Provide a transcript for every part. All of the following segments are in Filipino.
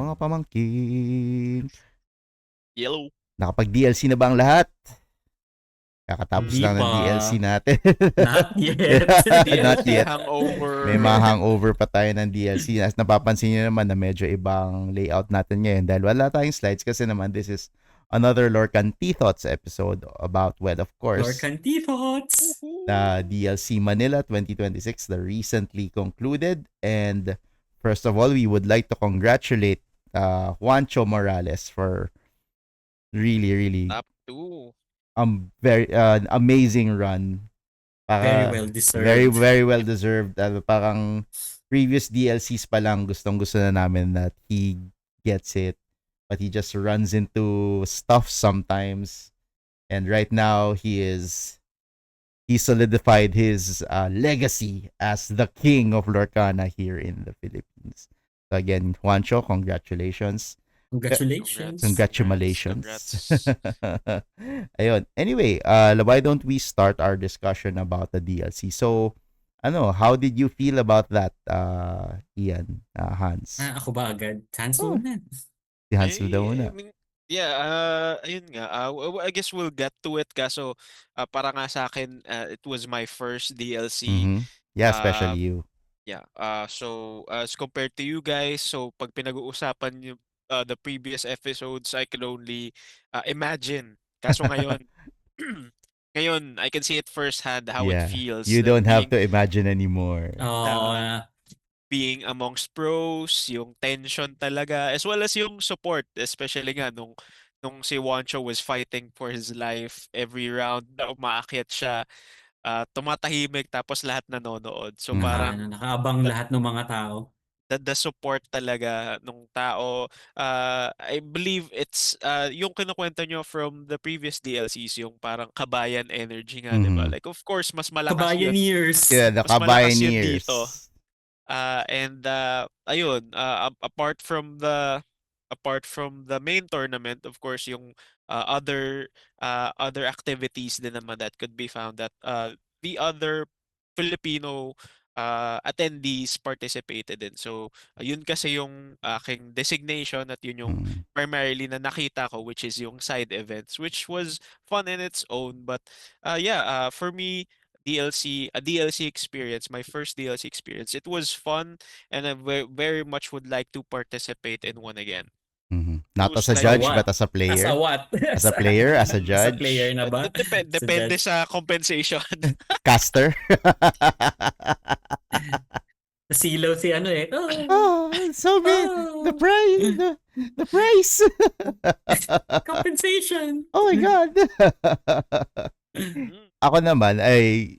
mga pamangkin. Yellow. Nakapag-DLC na ba ang lahat? Kakatapos Hindi lang ng pa. DLC natin. Not yet. Not DLC yet. hangover. May mga hangover pa tayo ng DLC. As napapansin nyo naman na medyo ibang layout natin ngayon dahil wala tayong slides kasi naman this is another Lorcan T-Thoughts episode about, well, of course, Lorcan T-Thoughts. the DLC Manila 2026, the recently concluded. And first of all, we would like to congratulate Juancho Morales for really Top 2. very amazing run. Very well deserved. Very well deserved. Parang previous DLCs pa lang gustong-gusto na namin that he gets it, but he just runs into stuff sometimes. And right now he solidified his legacy as the king of Lorcana here in the Philippines. So again, Juancho, congratulations. Congratulations. Congrats. Ayun. Anyway, why don't we start our discussion about the DLC? So, how did you feel about that, Ian, Hans? Ako ba agad? Hans muna. Si Hans daw muna. I mean, ayun nga. I guess we'll get to it kaso para nga sa akin it was my first DLC. Mm-hmm. Yeah, especially you. Yeah. So as compared to you guys, so pag pinag-uusapan niyo the previous episodes, I can only imagine. Kaso ngayon, ngayon I can see it firsthand how it feels. You like don't have to imagine anymore. Being amongst pros, yung tension talaga, as well as yung support, especially nga nung si Juancho was fighting for his life every round na umaakyat siya, tumatahimik tapos lahat nanonood. So parang nakaabang lahat ng mga tao. The support talaga nung tao, I believe it's yung kinukwento nyo from the previous DLCs, yung parang kabayan energy nga, di ba? Like of course mas malakas Kabayan yun. years. Yeah, the Mas malakas Kabayan yun years. dito. And ayun, apart from the main tournament, of course, yung other activities din naman that could be found that the other Filipino attendees participated in. So, yun kasi yung aking designation at yun yung primarily na nakita ko, which is yung side events, which was fun in its own. But for me, DLC experience, my first DLC experience, it was fun, and I very much would like to participate in one again. Not as a judge, but as a player. As a what? As a player, as a judge. As a player na ba? Depende sa compensation. Caster. Silaw si ano eh. So good. The price. Compensation. Oh my God. Ako naman ay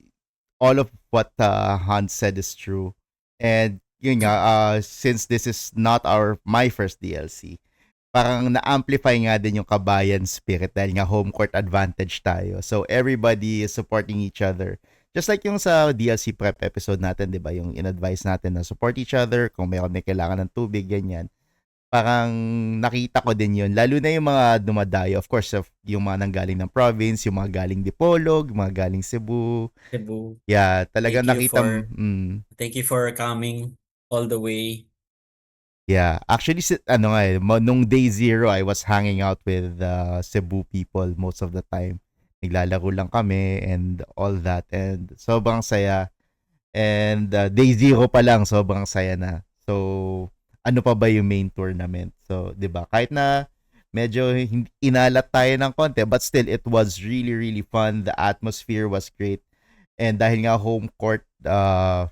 all of what Hans said is true. And yun nga, since this is not my first DLC, parang na-amplify nga din yung kabayan spirit dahil nga home court advantage tayo. So everybody is supporting each other. Just like yung sa DLC prep episode natin, di ba? Yung in-advise natin na support each other, kung mayroon na kailangan ng tubig, ganyan. Parang nakita ko din yun. Lalo na yung mga dumadayo. Of course, yung mga nanggaling ng province, yung mga galing Dipolog, mga galing Cebu. Yeah, talagang nakita. Thank you for coming all the way. Yeah, actually, nung day zero, I was hanging out with Cebu people most of the time. Naglalaro lang kami and all that. And sobrang saya. And day zero pa lang, sobrang saya na. So, ano pa ba yung main tournament? So, di ba? Kahit na medyo inalat tayo ng konti, but still, it was really fun. The atmosphere was great. And dahil nga home court,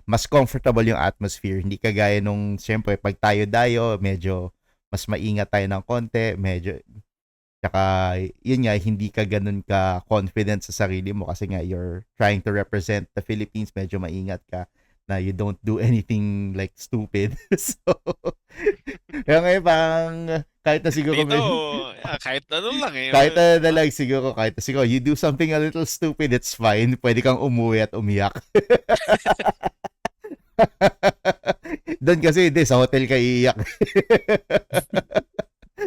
mas comfortable yung atmosphere. Hindi kagaya nung, siyempre, pag tayo-dayo, medyo mas maingat tayo ng konti. Tsaka, yun nga, hindi ka ganun ka confident sa sarili mo kasi nga, you're trying to represent the Philippines. Medyo maingat ka na you don't do anything like stupid. So, kaya ngayon parang kahit na siguro kahit ano lang eh. Kahit na lang siguro, you do something a little stupid, it's fine. Pwede kang umuwi at umiyak. Doon kasi sa hotel ka iiyak.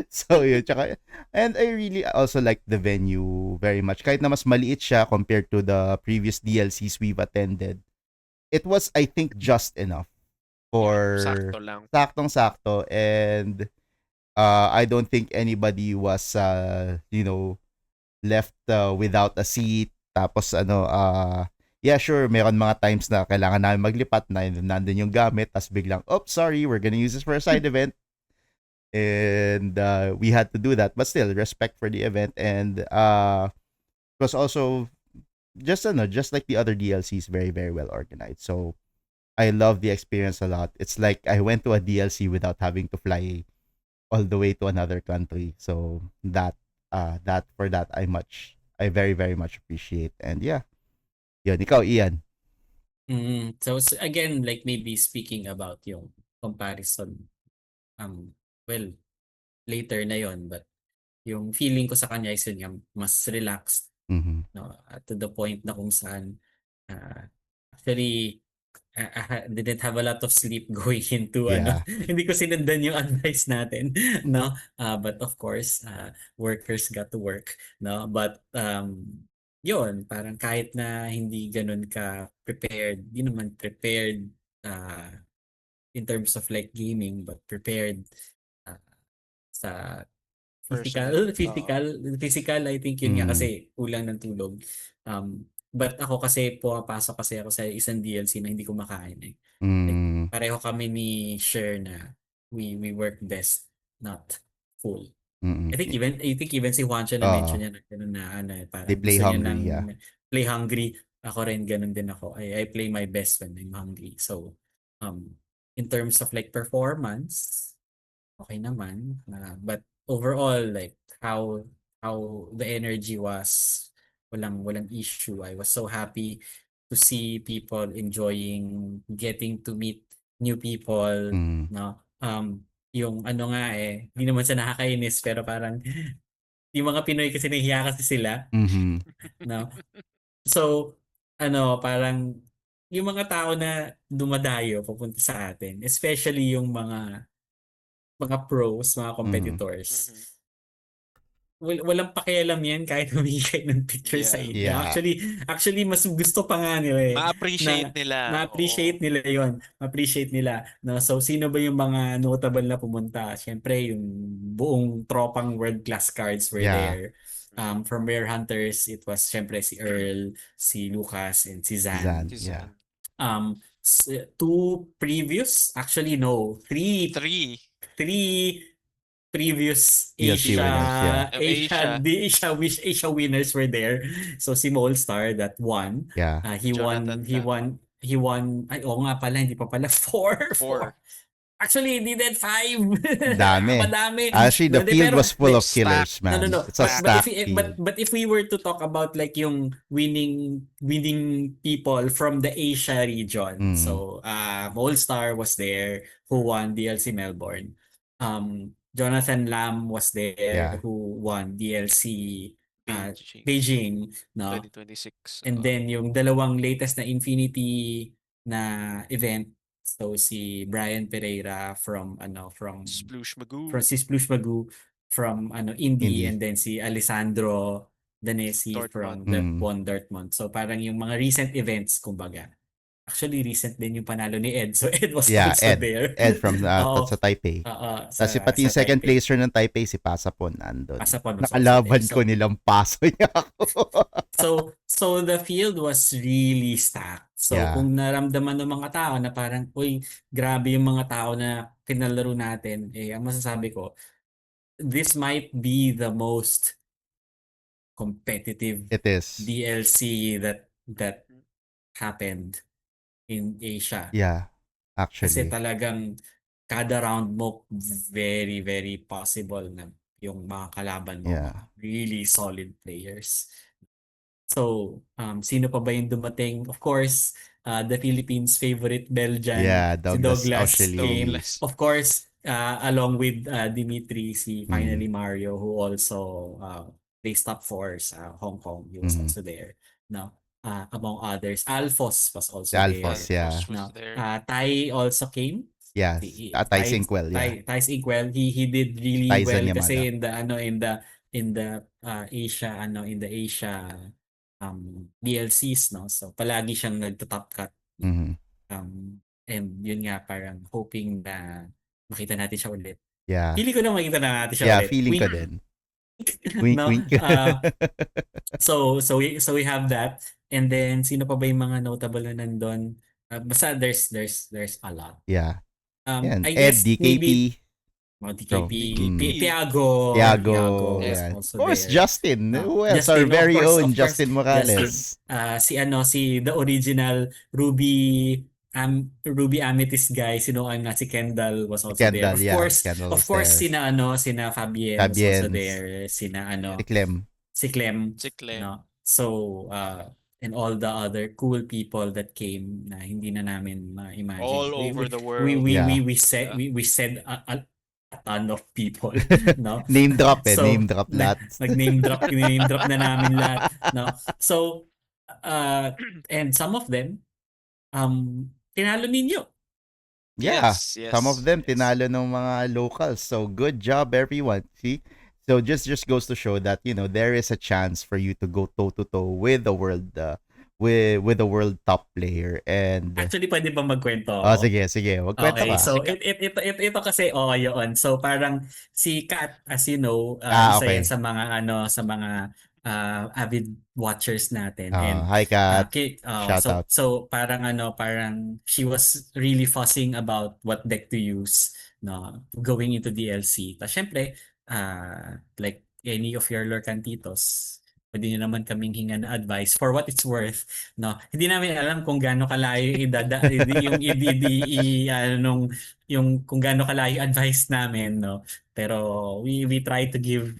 So yun, tsaka, and I really also like the venue very much. Kahit na mas maliit siya compared to the previous DLCs we've attended, it was, I think, just enough for sakto lang. Saktong-sakto, and I don't think anybody was left without a seat. Tapos yeah, sure, meron mga times na kailangan namin maglipat na nandun yung gamit, tapos biglang, oh, sorry, we're gonna use this for a side event. And we had to do that. But still, respect for the event. And it was also just like the other DLCs, very, very well organized. So I love the experience a lot. It's like I went to a DLC without having to fly all the way to another country. So that I very, very much appreciate. And yeah, yun, ikaw, Ian. So again, like maybe speaking about yung comparison, well, later na yon, but yung feeling ko sa kanya is yun nga, mas relaxed, Mhm. no? To the point na kung saan, actually, I didn't have a lot of sleep going into Yeah. hindi ko sinundan yung advice natin, no? But of course, workers got to work, no? But yun, parang kahit na hindi ganun ka prepared, di naman prepared in terms of like gaming, but prepared uh, sa Personally. physical, I think yun nga Mm. kasi kulang ng tulog. But ako kasi pumapasok kasi ako sa isang DLC na hindi kumakain eh. Like, Mm. pareho kami ni Share na we work best, not full. Mm. I think even si Juancho na mention niya na gano'n na They parang play gusto niya hungry, ng yeah. play hungry. Ako rin ganun din ako. I play my best when I'm hungry. So, in terms of like performance, okay naman. But overall, like how the energy was, walang issue. I was so happy to see people enjoying getting to meet new people, Mm. no? Yung ano nga hindi naman sa nakakainis pero parang yung mga Pinoy kasi nahihiya kasi sila, Mhm. no? So, parang yung mga tao na dumadayo papunta sa atin, especially yung mga pros, mga Mhm. competitors, walang pakialam yan kahit humingi kayo ng picture sa Yeah. inyo. Yeah. Actually, mas gusto pa nga nila Ma-appreciate na nila. ma-appreciate Oo. nila yon, ma-appreciate nila. No? So, sino ba yung mga notable na pumunta? Siyempre, yung buong tropang world-class cards were Yeah. there. From Rare Hunters, it was siyempre si Earl, si Lucas, and si Zan. Zan, Si yeah. Zan. Two previous, actually no, three 3. previous DLC winners, yeah. Asia winners were there. So si Molstar that won. Yeah. Jonathan Lam. He won ay oo nga pala hindi pa pala four. 4. Actually hindi din five. Dami. Madami. Actually, the Hindi, field pero was full of Stack. killers, no, man. It's a Stack. but if stacked but field. but if we were to talk about like yung winning people from the Asia region, Mm. so Molstar was there who won DLC Melbourne. Jonathan Lam was there Yeah. who won DLC Beijing. Beijing, no? 2026. And then yung dalawang latest na Infinity na event, so si Brian Pereira from Sploosh Magoo. si Splush Magoo from Indy, Indy. and then si Alessandro Danesi from Dortmund. Dortmund. So parang yung mga recent events kumbaga. Actually recent din yung panalo ni Ed. So Ed was Yeah, also there. Ed from Oo. sa Taipei. Sa Tapos pati yung sa second Taipei. placer ng Taipei, si Pasapon, andun. Pasapon was also Nakalaban there. ko nilang paso niya ako. So the field was really stacked. So Yeah. kung naramdaman ng mga tao na parang, uy, grabe yung mga tao na kinalaro natin, ang masasabi ko, this might be the most competitive It is. DLC that happened in Asia. Yeah, Kasi actually. talagang kada round mo very very possible na yung mga kalaban mo Yeah. mga really solid players. So, sino pa ba yung dumating? Of course, the Philippines' favorite Belgian, Yeah, si Douglas Douglas Aushely. came. Douglas. Of course, along with Dimitri, si finally Mm. Mario, who also placed top 4 sa Hong Kong. He was Mhm. also there. No? Among others, Alphos was also Si Alphos, there. yeah. Alphos was No? there. Tai also came. Yeah, Thais Inkwell, yeah. Thais Inkwell, he did really Tyson well Yamada. kasi in the Asia in the Asia DLCs, no? So palagi siyang nagto-top cut. Mhm. And yun nga parang hoping na makita natin siya ulit Yeah. Feeling ko na makita na natin siya Yeah, ulit. feeling ko Wink. din. Wink, No? wink. So we have that. And then sino pa ba yung mga notable na nandun? Basta there's a lot. Yeah. Yan. I Ed, guess maybe DKP. TKP, DKP. Tiago Tiago. was Yeah. also Of course, there. Justin. Who else? Justin, Our very of own course, Justin Morales. si the original Ruby Amethyst guy, sino nga si Kendall was also there. Kendall, yeah. Kendall Of was course, there. sina Fabienne was also Fabiennes. there. Si Clem. Si Clem. Si Clem. No? So, and all the other cool people that came na hindi na namin ma-imagine. All over the world. Yeah. We said a ton of people, no? Name drop So, name drop lahat. Nag-name drop na namin lahat, no? So, and some of them, tinalo ninyo. Yeah, Yes, some of them yes. tinalo ng mga locals. So good job everyone. See? So just goes to show that, you know, there is a chance for you to go toe to toe with the world with the world top player. And Actually, pwede ba magkwento ako? oh, sige, magkwento Okay, ka. so ito kasi yun. So parang si Kat, as you know, isa okay. yan sa mga avid watchers natin. And Hi Kat. Shout out. So parang she was really fussing about what deck to use, no, going into DLC. Tapos syempre, like any of your Lorcantitos, pwede nyo naman kaming hinga na advice for what it's worth, no. Hindi namin alam kung gaano kalayo yung kung gaano kalayo advice namin, no. Pero we try to give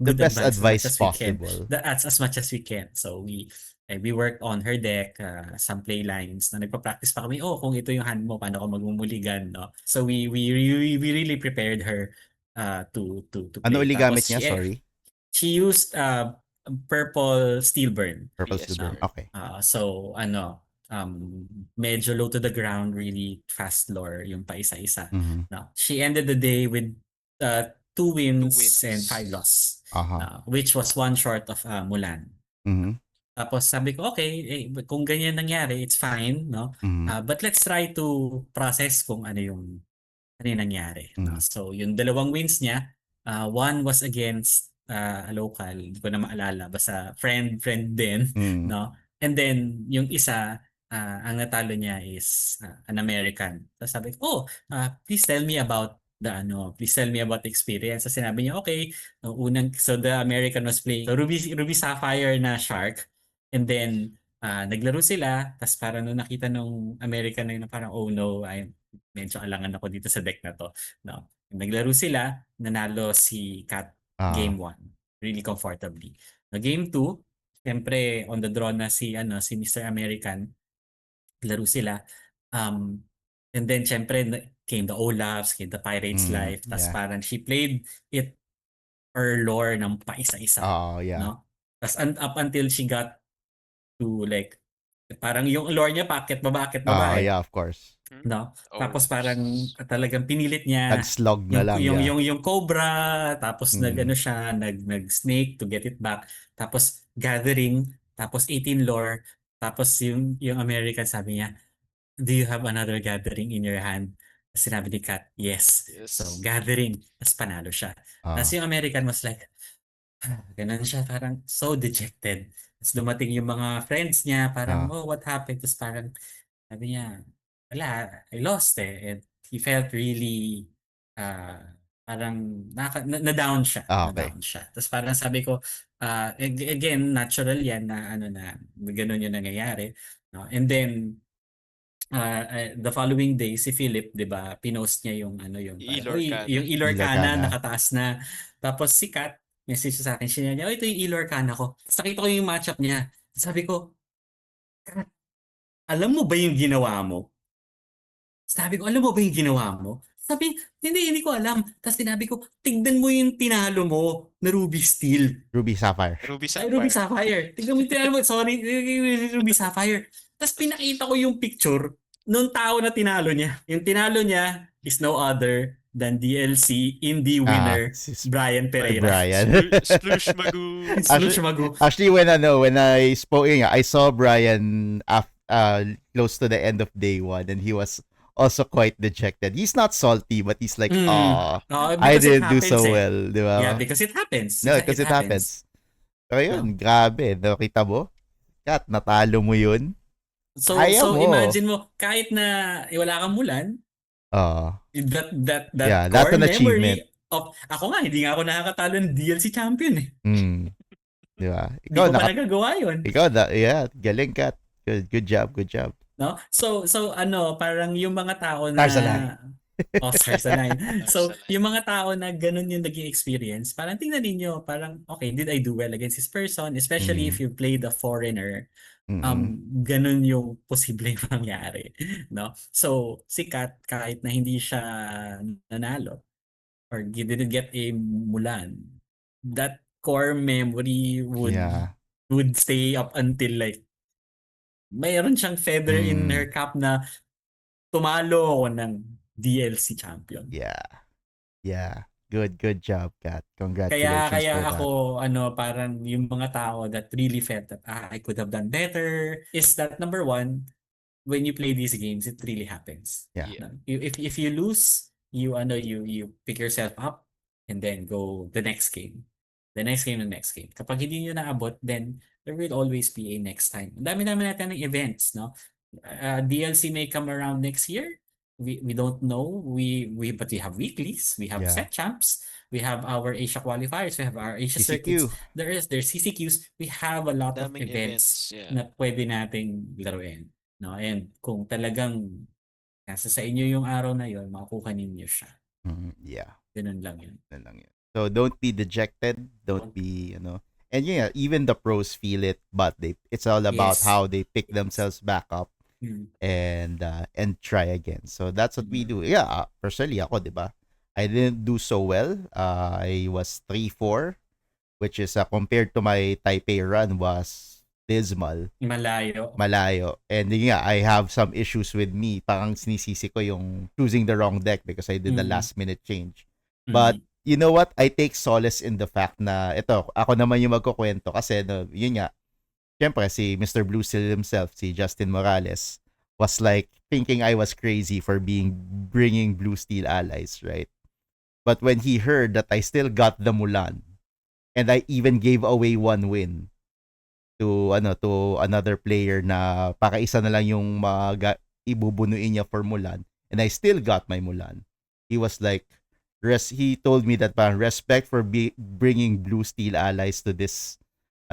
The good best advice as much as we can. possible. As much as we can. So we worked on her deck, some play lines na nagpa-practice pa kami. Kung ito yung hand mo, paano ka magmumuligan, no? So we really prepared her to play. Ano uli gamit Tapos niya? Sorry. She used purple steel burn. Purple Yes, steel burn. sir. Okay. So medyo low to the ground, really fast lore yung pa isa-isa. Mhm. No, she ended the day with 2 wins and 5 loss, Aha. which was 1 short of Mulan. Mhm. Tapos sabi ko, okay, kung ganyan nangyari, it's fine, no? Mhm. But let's try to process kung ano yung nangyari. No? So yung 2 wins niya, one was against a local, hindi ko na maalala, basta friend din, no? And then yung isa, ang natalo niya is an American. So sabi ko, please tell me about the experience. So sinabi niya, okay, so the American was playing Ruby Sapphire na Shark, and then naglaro sila, tas parang nung nakita nung American na yun, parang oh no, medyo alangan ako dito sa deck na to, no. Naglaro sila, nanalo si Kat game 1 really comfortably. No, game 2, siyempre on the draw na si Mr. American, laro sila, and then siyempre came the Olafs, came the Pirates Life, tas parang she played it her lore ng paisa-isa, yeah. no? Tas up until she got to like parang yung lore niya paakyat baba. Yeah, of course. No? Tapos parang talagang pinilit niya nag-slog na lang. Yung Cobra, tapos nag-snake to get it back. Tapos gathering, tapos 18 lore, tapos yung American sabi niya, do you have another gathering in your hand? Sinabi ni Kat, yes. So gathering, tapos panalo siya. Tapos yung American was like, ganun siya, parang so dejected. Tapos dumating yung mga friends niya, parang, what happened? Tapos parang, sabi niya, wala, I lost And he felt really, parang, na-down siya. Okay. Na-down siya. Tapos parang sabi ko, again, natural yan na, ganun yung nangyayari. No? And then, the following day, si Philip, di ba, pinost niya yung Ilorcana, nakataas na. Tapos si Kat, message sa akin, siya niya, ito yung Ilorcana ko. Tapos nakita ko yung matchup niya. Sabi ko, Kat, alam mo ba yung ginawa mo? Sabi ko, Sabi, hindi ko alam. Tapos sinabi ko, tignan mo yung tinalo mo na Ruby Steel. Ruby Sapphire. Ruby Sapphire. Tignan mo yung tinalo mo. Sorry, Ruby Sapphire. Tapos pinakita ko yung picture nung tao na tinalo niya. Yung tinalo niya is no other than DLC indie winner Brian Pereira. Sploosh Magoo. Actually, when I spoke, I saw Brian close to the end of day 1, and he was also quite dejected. He's not salty, but he's like, oh, I Because it didn't do happens so eh. well, di Yeah, ba? because it happens. No, It because it happens. happens. Pero No? yun, grabe. Nakita mo? Kat, natalo mo yun. So Kaya mo. imagine mo kahit na wala kang Mulan, Oh, that yeah, that's core an achievement. memory of ako nga hindi nga ako nakakatalo ng DLC champion eh. Mm, di ba? Hindi ko pa nagagawa yun. Yeah, galing Kat. Good job. No? So ano, parang yung mga tao na Stars align. Stars align. So, Stars align. yung mga tao na ganun yung naging experience, parang tingnan ninyo, parang, okay, did I do well against this person? Especially if you played a foreigner, ganun yung posibleng mangyari. No? So, si Kat, kahit na hindi siya nanalo, or didn't get a Mulan, that core memory Yeah. would stay up until like, mayroon siyang feather in her cap na tumalo ako ng DLC champion. Yeah. Good job, Kat. Congratulations Kaya for that. ako, parang yung mga tao that really felt that, I could have done better, is that number one, when you play these games, it really happens. Yeah. Yeah. If you lose, you pick yourself up and then go the next game. The next game. Kapag hindi nyo naabot, then there will always be a next time. Ang dami-dami natin ng events, no? DLC may come around next year. We don't know. But we have weeklies. We have set champs. We have our Asia qualifiers. We have our Asia circuits. CCQ. There's CCQs. We have a lot of Daming events yeah. na pwede nating laruin. No? And kung talagang nasa sa inyo yung araw na yon, makukuha ninyo siya. Yeah. Ganun lang yun. So don't be dejected. Don't be, and yeah, even the pros feel it, but it's all about Yes. how they pick themselves back up and try again. So that's what we do. Yeah, personally ako, 'di ba? I didn't do so well. I was 3-4, which is compared to my Taipei run was dismal. Malayo. And yeah, I have some issues with me. Parang sinisisi ko yung choosing the wrong deck because I did the last minute change. But you know what? I take solace in the fact na ito, ako naman yung magkukwento kasi yun nga, syempre si Mr. Blue Steel himself, si Justin Morales, was like thinking I was crazy for bringing Blue Steel allies, right? But when he heard that I still got the Mulan, and I even gave away one win to another player na pakaisa na lang yung ibubunuin niya for Mulan, and I still got my Mulan. He was like, he told me that respect for bringing Blue Steel allies to this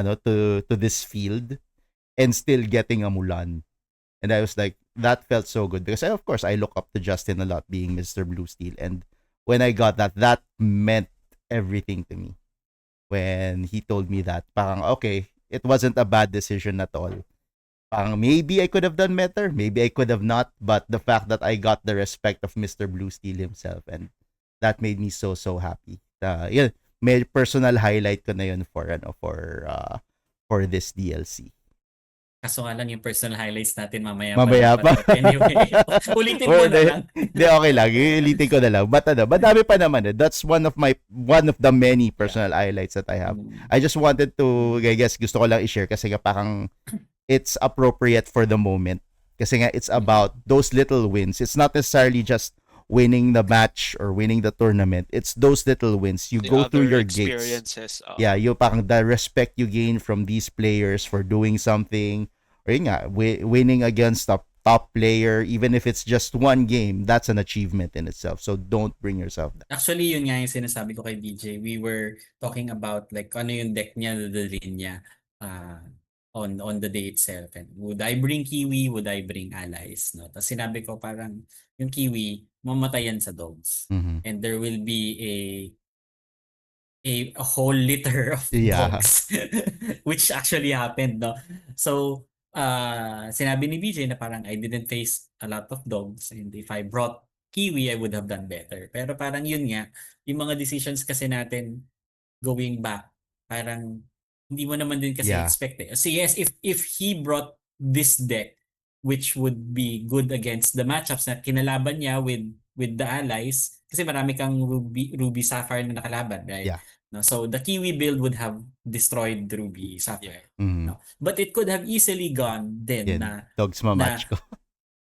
to this field and still getting a Mulan. And I was like, that felt so good because of course I look up to Justin a lot being Mr. Blue Steel, and when I got that meant everything to me. When he told me that, parang okay, it wasn't a bad decision at all. Parang maybe I could have done better, maybe I could have not, but the fact that I got the respect of Mr. Blue Steel himself, and that made me so happy. Yun, may personal highlight ko na yun for this DLC. Kaso nga lang yung personal highlights natin mamaya pa. Anyway, ulitin mo na lang. Hindi, okay lang. Ulitin ko na lang. But madami pa naman. That's one of the many personal highlights that I have. I just wanted to, I guess, gusto ko lang i-share kasi nga parang it's appropriate for the moment. Kasi nga it's about those little wins. It's not necessarily just winning the match or winning the tournament. It's those little wins. You go through your gates. Yeah, yung parang the respect you gain from these players for doing something, or yun nga, winning against a top player, even if it's just one game, that's an achievement in itself. So don't bring yourself down. Actually, yun nga yung sinasabi ko kay DJ. We were talking about like ano yung deck niya, dadalhin niya on the day itself. And would I bring Kiwi? Would I bring allies? No? Tapos sinabi ko parang yung Kiwi, mamatayan sa dogs. And there will be a whole litter of dogs. Which actually happened, no? So, sinabi ni BJ na parang I didn't face a lot of dogs, and if I brought Kiwi, I would have done better. Pero parang yun nga, yung mga decisions kasi natin going back, parang hindi mo naman din kasi expect eh. So yes, if he brought this deck, which would be good against the matchups na kinalaban niya with the allies, kasi marami kang Ruby Sapphire na nakalaban, right? Yeah. No, so the Kiwi build would have destroyed Ruby Sapphire. No? But it could have easily gone din na dogs mamatch ko.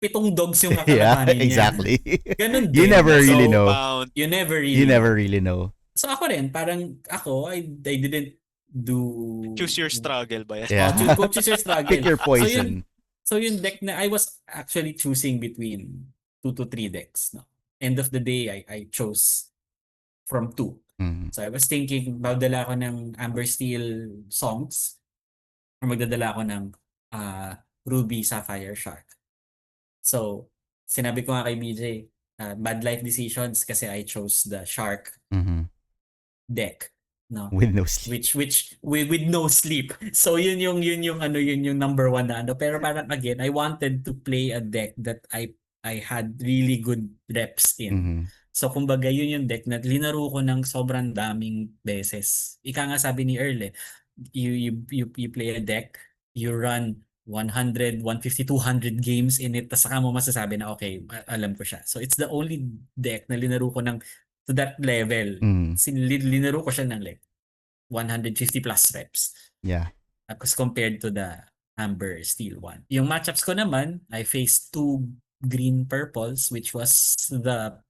7 dogs yung Yeah, kakalabanin niya. exactly. Ganun You din. never So, really know. Bound. You never You really never know. really know. So ako rin, parang ako, I didn't do... Choose your struggle ba yan? Yeah. Go choose your struggle. Pick your So yun, poison. deck na, I was actually choosing between 2 to 3 decks. No? End of the day, I chose from 2. Mhm. So I was thinking, magdala ako ng Amber Steel songs or magdadala ako ng Ruby Sapphire Shark. So, sinabi ko nga kay BJ, bad life decisions kasi I chose the Shark Mhm. deck. No? With no sleep. Which with no sleep. So yun yung number 1 na ano. Pero parang again, I wanted to play a deck that I had really good reps in. Mhm. So kumbaga yun yung deck na linaro ko ng sobrang daming beses. Ika nga sabi ni Earl you play a deck, you run 100, 150, 200 games in it, tapos saka mo masasabi na okay, alam ko siya. So it's the only deck na linaro ko ng to that level. Mhm. Linaro ko siya ng like 150 plus reps. Yeah. Tapos compared to the Amber Steel one. Yung matchups ko naman, I faced 2 green purples, which was the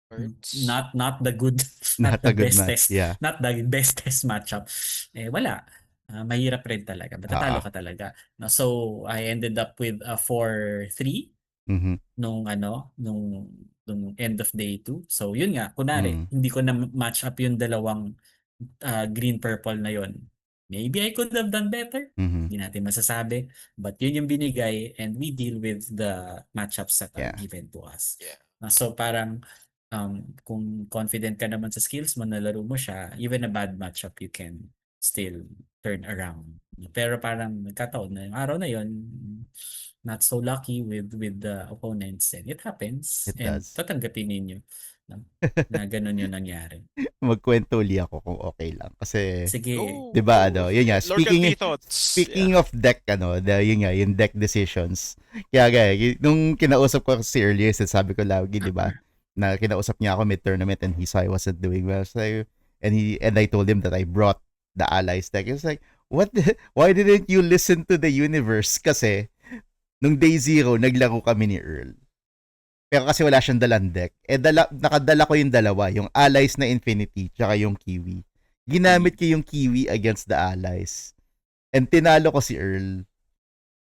Hurts. not the good, Not the a good bestest, match. Yeah. not the bestest matchup. Wala. Mahirap rin talaga. Matatalo Ah. ka talaga. No, so I ended up with a 4-3 Mhm. nung end of day 2. So yun nga, kunwari, hindi ko na match up yung dalawang green purple na yun. Maybe I could have done better. Mhm. Hindi natin masasabi. But yun yung binigay and we deal with the matchups that are Yeah. given to us. Yeah. So parang kung confident ka naman sa skills mo, nalaro mo siya, even a bad matchup you can still turn around. Pero parang nagkataon na yung araw na yun, not so lucky with the opponents, and it happens. It And does. tatanggapin ninyo na ganun yung nangyari. Magkwento uli ako kung okay lang. Kasi, Sige. Go, 'di ba, go. yun nga, Lord LP thoughts. speaking of deck, yun nga, yung deck decisions. Kaya, nung kinausap ko si earlier, sabi ko lagi, 'di ba, na kinausap niya ako mid-tournament and he saw I wasn't doing well. So, and I told him that I brought the allies deck. He was like, why didn't you listen to the universe? Kasi, nung day 0, naglaro kami ni Earl. Pero kasi wala siyang dalang deck. Nakadala ko yung dalawa, yung allies na Infinity, tsaka yung Kiwi. Ginamit ko yung Kiwi against the allies. And tinalo ko si Earl.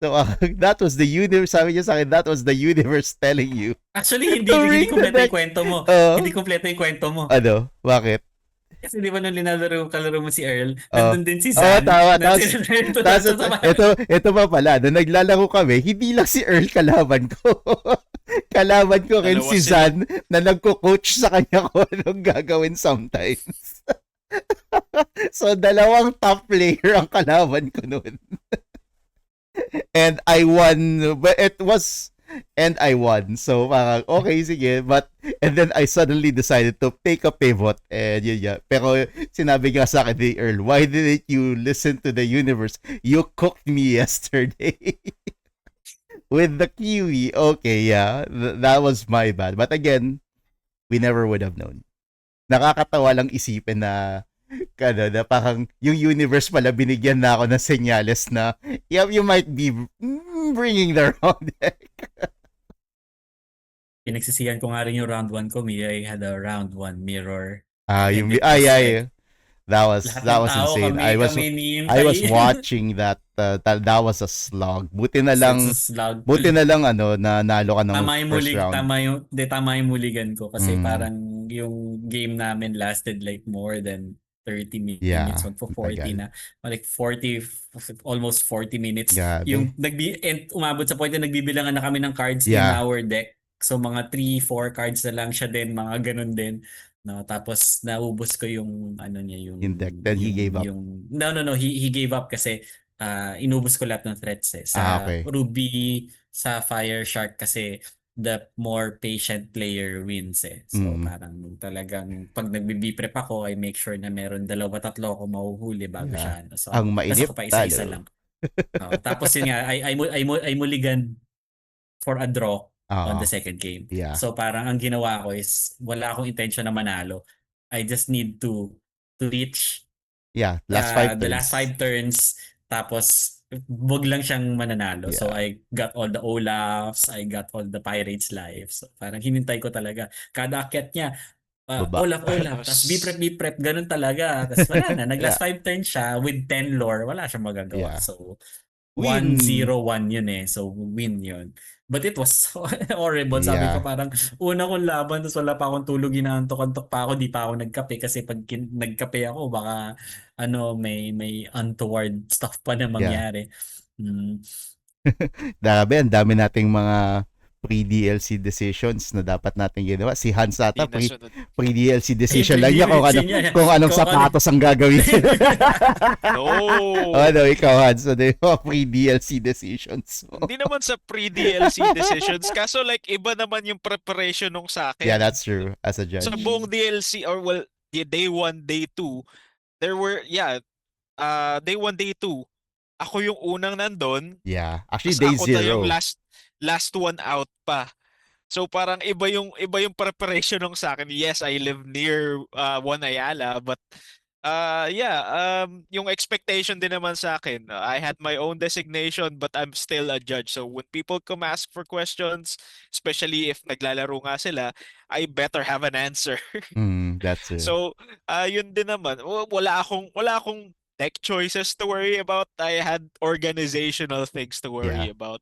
So, that was the universe. Sabi niya sa akin, that was the universe telling you. Actually, hindi kompleto yung kwento mo. Hindi kompleto yung kwento mo. Ano? Bakit? Kasi di ba nung kalaro mo si Earl, nandun din si Oo, Zan. tama. Ito pa pala, nung naglalaro kami, hindi lang si Earl kalaban ko. Kalaban ko rin si Zan na nagko-coach sa kanya kung anong gagawin sometimes. So, dalawang top player ang kalaban ko noon. And I won. So, parang, okay, sige. And then I suddenly decided to take a pivot. And yun, yeah. Pero sinabi nga sa akin ni Earl, why didn't you listen to the universe? You cooked me yesterday. With the Kiwi. Okay, yeah. That was my bad. But again, we never would have known. Nakakatawa lang isipin na parang yung universe pala binigyan na ako ng senyales na you might be bringing the wrong deck. Pinagsisihan ko nga rin yung round 1 ko. I had a round 1 mirror. Yeah. That was insane. I was watching that. That was a slog. Buti na lang nanalo ka ng first round. Tama yung muligan ko kasi parang yung game namin lasted like more than 30 minutes. Yeah, for 40 na. Like 40, almost 40 minutes. Grabe. Yung umabot sa point na nagbibilangan na kami ng cards in our deck. So mga 3-4 cards na lang siya din, mga ganun din. No, tapos naubos ko yung yung deck. Then he gave up. No, he gave up kasi inubos ko lahat ng threats sa okay. Ruby, Sapphire, Shark kasi the more patient player wins So parang talagang pag nagbi-prep ako, I make sure na meron 2-3 ako mahuhuli bago siya. So ang mainip pa isa-isa lang. Tapos yun nga, I mulligan for a draw on the second game. Yeah. So parang ang ginawa ko is wala akong intention na manalo. I just need to reach the last 5 turns. The last 5 turns, tapos wag lang siyang mananalo. So Yeah. I got all the Olafs, I got all the Pirates lives. So, parang hinintay ko talaga. Kada akyat niya, Baba. Olaf, Olaf. Tapos Tapos, be prep, ganun talaga. Tapos wala na. Yeah. Nag-last 5 turns siya with 10 lore. Wala siyang magagawa. Yeah. So, Win. 1-0-1 yun eh. So, win yun. But it was so horrible. Sabi ko Yeah. parang una kong laban tapos wala pa akong tulog, inaantok-antok pa ako, di pa ako nagkape kasi pag nagkape ako baka may untoward stuff pa na Yeah. mangyari. Mm. Grabe, ang dami nating mga pre-DLC decisions na dapat natin ginawa. Si Hans ata, di nasunod. pre-DLC Ay, decision lang niya pre-DLC niya. kung anong Kung ano. sapatos ang gagawin. No! Ano, ikaw Hans, ano yung mga pre-DLC decisions mo? Hindi naman sa pre-DLC decisions. Kaso like, iba naman yung preparation nung sa Yeah, akin. that's true. As a judge. Sa buong DLC, or well, day 1, day 2, there were, day 1, day 2, ako yung unang nandun. Yeah. Actually, Tas day ako na yung zero. last one out pa. So parang iba yung preparation ng sa akin. Yes, I live near One Ayala, but yung expectation din naman sa akin. I had my own designation, but I'm still a judge. So when people come ask for questions, especially if naglalaro nga sila, I better have an answer. That's it. So yun din naman. Wala akong deck choices to worry about. I had organizational things to worry Yeah. about.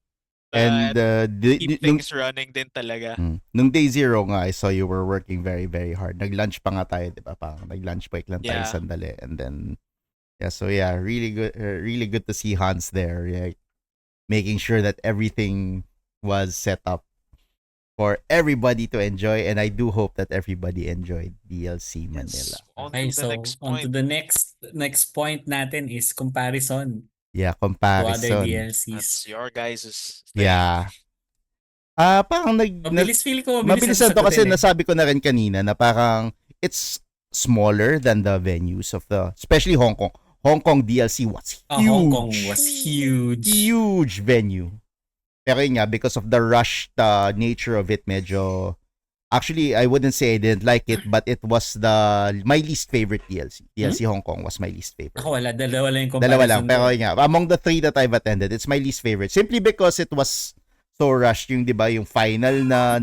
And Keep things running din talaga. nung day zero nga, I saw you were working very, very hard. Nag-lunch pa nga tayo, di ba? Parang nag-lunch break lang tayo Yeah. sandali. And then, yeah, so yeah, really good to see Hans there. Yeah, making sure that everything was set up for everybody to enjoy. And I do hope that everybody enjoyed DLC Manila. On Okay, to the so next on to point. the next point natin is comparison Yeah, to other comparison. DLCs. That's your guys' thing. Yeah. Parang Mabilis feel ko, mabilis na na to kasi sagutin eh. nasabi ko na rin kanina na parang it's smaller than the venues of especially Hong Kong. Hong Kong DLC was huge. Hong Kong was huge. Huge venue. Pero yun nga, because of the rushed nature of it, medyo actually, I wouldn't say I didn't like it, but it was my least favorite DLC. DLC Hong Kong was my least favorite. Ako wala, dalawa lang yung comparison. Dalawa lang, pero ko. yun nga, among the 3 that I've attended, it's my least favorite. Simply because it was so rushed, yung 'di ba, yung final na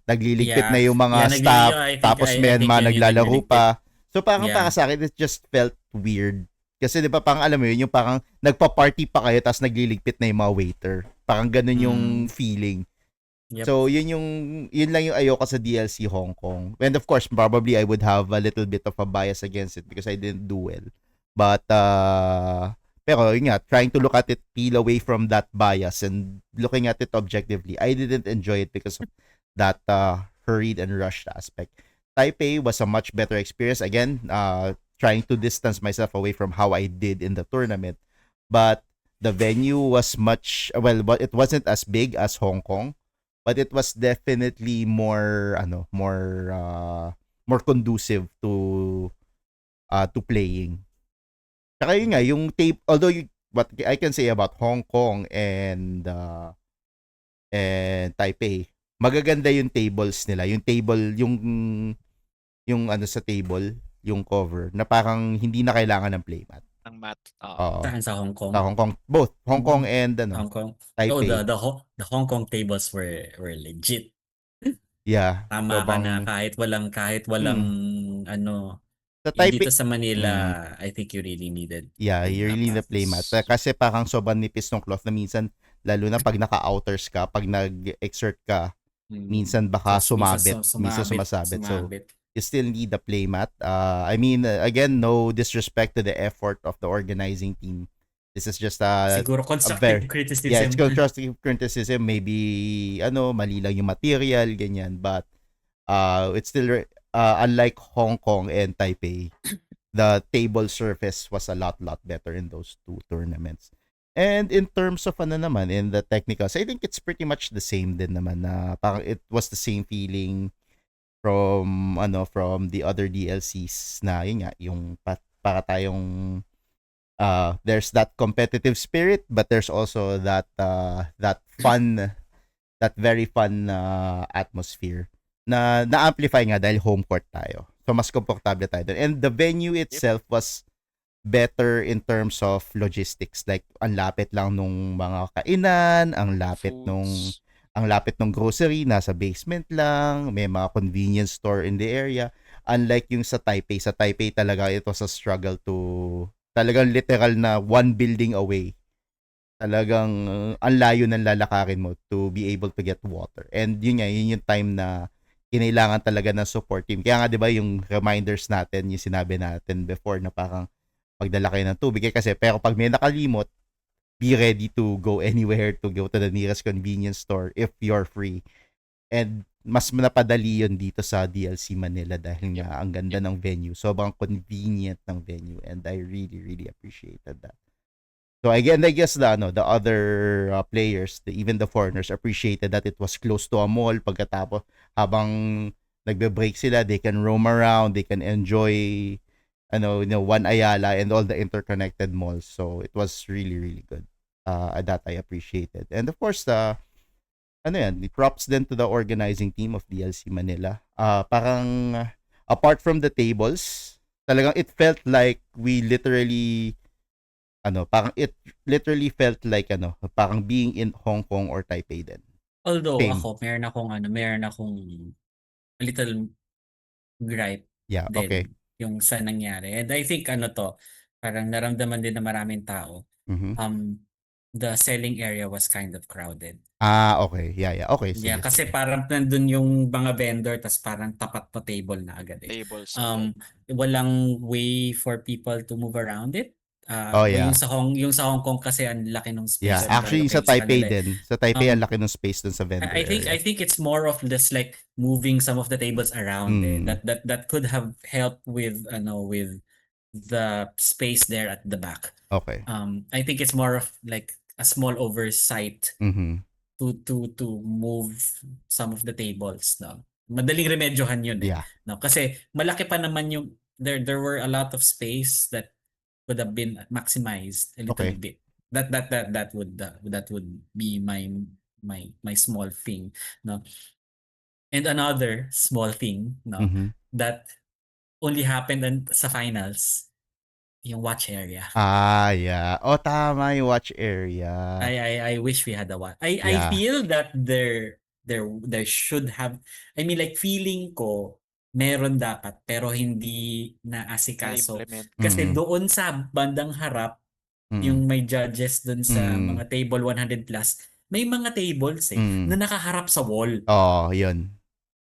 nagliligpit na yung mga staff, tapos may mga naglalaro pa. So parang para sa akin, it just felt weird. Kasi 'di ba, parang alam mo yun, yung parang nagpa-party pa kayo tapos nagliligpit na yung mga waiter. Parang ganun yung feeling. Yep. So yun lang yung ayoko sa DLC Hong Kong. And of course, probably I would have a little bit of a bias against it because I didn't do well. But pero yun nga, trying to look at it, peel away from that bias and looking at it objectively, I didn't enjoy it because of that hurried and rushed aspect. Taipei was a much better experience. Again, trying to distance myself away from how I did in the tournament. But the venue was but it wasn't as big as Hong Kong. But it was definitely more conducive to playing. Saka yun nga, yung tape, although what I can say about Hong Kong and Taipei, magaganda yung tables nila. Yung table, yung sa table, yung cover, na parang hindi na kailangan ng playmat. Ng mat. Oo. Saan sa Hong Kong? Sa Hong Kong. Both. Hong Kong and Hong Kong. Taipei. The Hong Kong tables were legit. Yeah. Tama ka na kahit walang sa Taipei, dito sa Manila, I think you really needed. Yeah, you really need a playmat. Kasi parang sobrang nipis ng cloth na minsan, lalo na pag naka-outers ka, pag nag-exert ka, minsan baka sumabit. Minsan sumasabit. So, you still need the playmat. I mean, again, no disrespect to the effort of the organizing team. This is just siguro constructive criticism. Yeah, it's constructive criticism. Maybe, mali lang yung material, ganyan. But, it's still, unlike Hong Kong and Taipei, the table surface was a lot better in those two tournaments. And in terms of in the technicals, I think it's pretty much the same din naman na parang it was the same feeling from the other DLCs na yun nga, yung para tayong there's that competitive spirit, but there's also that very fun atmosphere na na-amplify nga dahil home court tayo. So mas komportable tayo doon. And the venue itself was better in terms of logistics. Like, ang lapit lang nung mga kainan, Foods. ang lapit nung grocery, nasa basement lang, may mga convenience store in the area. Unlike yung sa Taipei talaga it was a struggle to, talagang literal na one building away. Talagang ang layo ng lalakarin mo to be able to get water. And yun nga, yun yung time na kinailangan talaga ng support team. Kaya nga 'di ba yung reminders natin, yung sinabi natin before na parang magdala kayo ng tubig kasi pero pag may nakalimot, be ready to go anywhere to go to the nearest convenience store if you're free. And mas napadali yun dito sa DLC Manila dahil Yep. nga ang ganda Yep. ng venue. Sobrang convenient ng venue and I really, really appreciated that. So again, I guess the other players, even the foreigners, appreciated that it was close to a mall. Pagkatapos, habang nagbe-break sila, they can roam around, they can enjoy, One Ayala and all the interconnected malls. So it was really, really good. That I appreciated. And of course, the props then to the organizing team of DLC Manila. Parang, apart from the tables, talagang it felt like we literally, parang it literally felt like, parang being in Hong Kong or Taipei din. Although Same. ako, meron akong a little gripe Yeah, okay. din yung sa nangyari. And I think parang naramdaman din ng maraming tao. Mhm. The selling area was kind of crowded. Okay. Yeah. Okay, Yeah, sige, kasi sige. parang nandun yung mga vendor tas parang tapat mo table na agad eh. Tables agad. Walang way for people to move around it. Oh, Yung yeah. sa Hong Kong kasi ang laki ng Yeah, space na actually sa naka-allocate sa Taipei kanila eh. din. Sa Taipei ang Um, laki ng space dun sa vendor I area. think it's more of just like moving some of the tables around eh. Mm. That could have helped with with the space there at the back. Okay. I think it's more of like a small oversight Mhm. to move some of the tables, no. Madaling remedyohan yun eh. Yeah. No, kasi malaki pa naman yung there were a lot of space that could have been maximized a little Okay. bit. That would be my small thing, no. And another small thing, no, Mhm. that only happened sa finals, yung watch area. Yeah. Oh, tama yung watch area. I wish we had a watch. I Yeah. feel that there should have, I mean like feeling ko meron dapat pero hindi naasikaso Na-implement. kasi Mhm. doon sa bandang harap Mm. yung may judges doon sa Mm. mga table 100 plus, may mga tables Mm. na nakaharap sa wall. Oh, yun.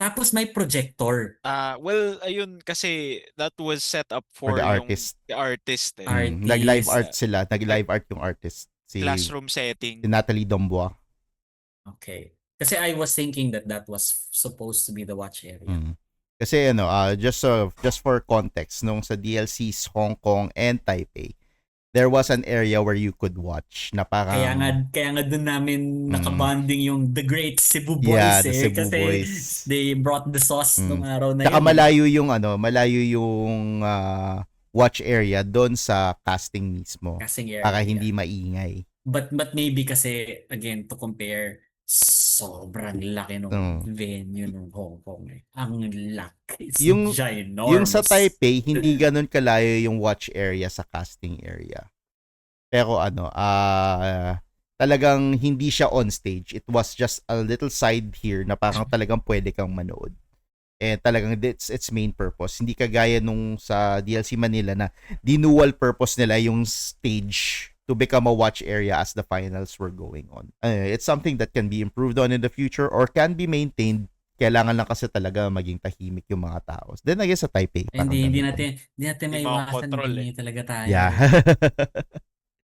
Tapos may projector. Well, ayun kasi that was set up For for the yung artist. artist eh. Nag-live Artist. art sila. Nag-live art yung artist. Si Classroom setting. Natalie Dombois. Okay. Kasi I was thinking that was supposed to be the watch area. Mm. Kasi just for context, nung sa DLC's Hong Kong and Taipei, there was an area where you could watch na parang Kaya nga doon namin nakabonding yung The Great Cebu Boys Yeah, the Cebu kasi Boys. they brought the sauce nung araw na Tsaka yun. malayo yung watch area doon sa casting mismo Casting area. para hindi maingay. But maybe kasi again to compare, sobrang laki nung venue nung Hong Kong eh. Ang laki. It's ginormous. Yung sa Taipei, hindi ganun kalayo yung watch area sa casting area. Pero talagang hindi siya on stage. It was just a little side here na parang talagang pwede kang manood. And talagang its main purpose. Hindi kagaya nung sa DLC Manila na dinual purpose nila yung stage to become a watch area as the finals were going on. It's something that can be improved on in the future or can be maintained. Kailangan lang kasi talaga maging tahimik yung mga tao. Then I guess sa Taipei. Hindi natin Hindi maiwasan. makakontrol Hindi talaga tayo. Yeah.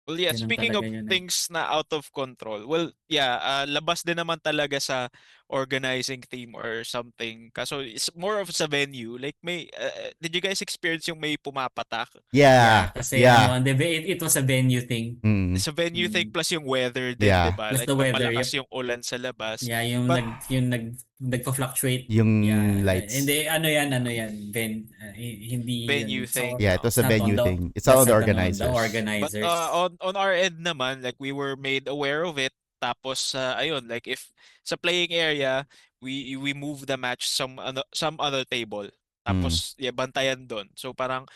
Well, yeah, Ganun speaking of talaga yun eh. things na out of control, well, yeah, labas din naman talaga sa organizing team or something. Kaso it's more of sa venue. Like did you guys experience yung may pumapatak? Yeah. Kasi it was a venue thing. It's a venue thing plus yung weather din, Yeah. di ba? Plus Like the weather, malakas yung ulan sa labas. Yeah, yung But nagpa-fluctuate. Yung Yeah, lights. Hindi, ano yan, hindi venue yun. thing. Yeah, it was a not venue on thing. It's on the organizers. The But organizers. on our end naman, like we were made aware of it. Tapos ayun, like if sa playing area, we move the match some other table. Mm. tapos bantayan dun. So parang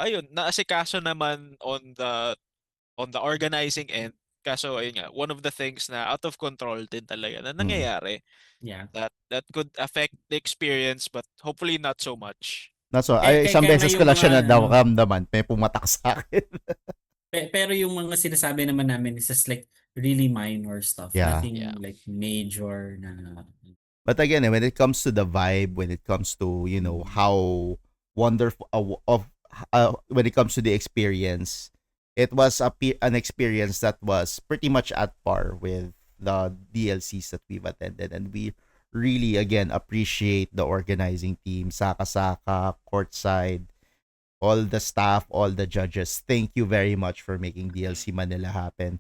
ayun, naasikaso naman on the organizing end. Kaso ayun nga, one of the things na out of control din talaga na Mm. nangyayari Yeah. that could affect the experience but hopefully not so much. Ay, Kaya, isang kaya nga beses ko yung lang siya mga ano, naramdaman, may pumatak sa akin. pero yung mga sinasabi naman namin is just like really minor stuff. Yeah. Yeah. Nothing like major na But again, when it comes to the vibe, when it comes to, how wonderful when it comes to the experience, it was an experience that was pretty much at par with the DLCs that we've attended, and we really again appreciate the organizing team, Saka Saka, courtside, all the staff, all the judges. Thank you very much for making Mm. DLC Manila happen.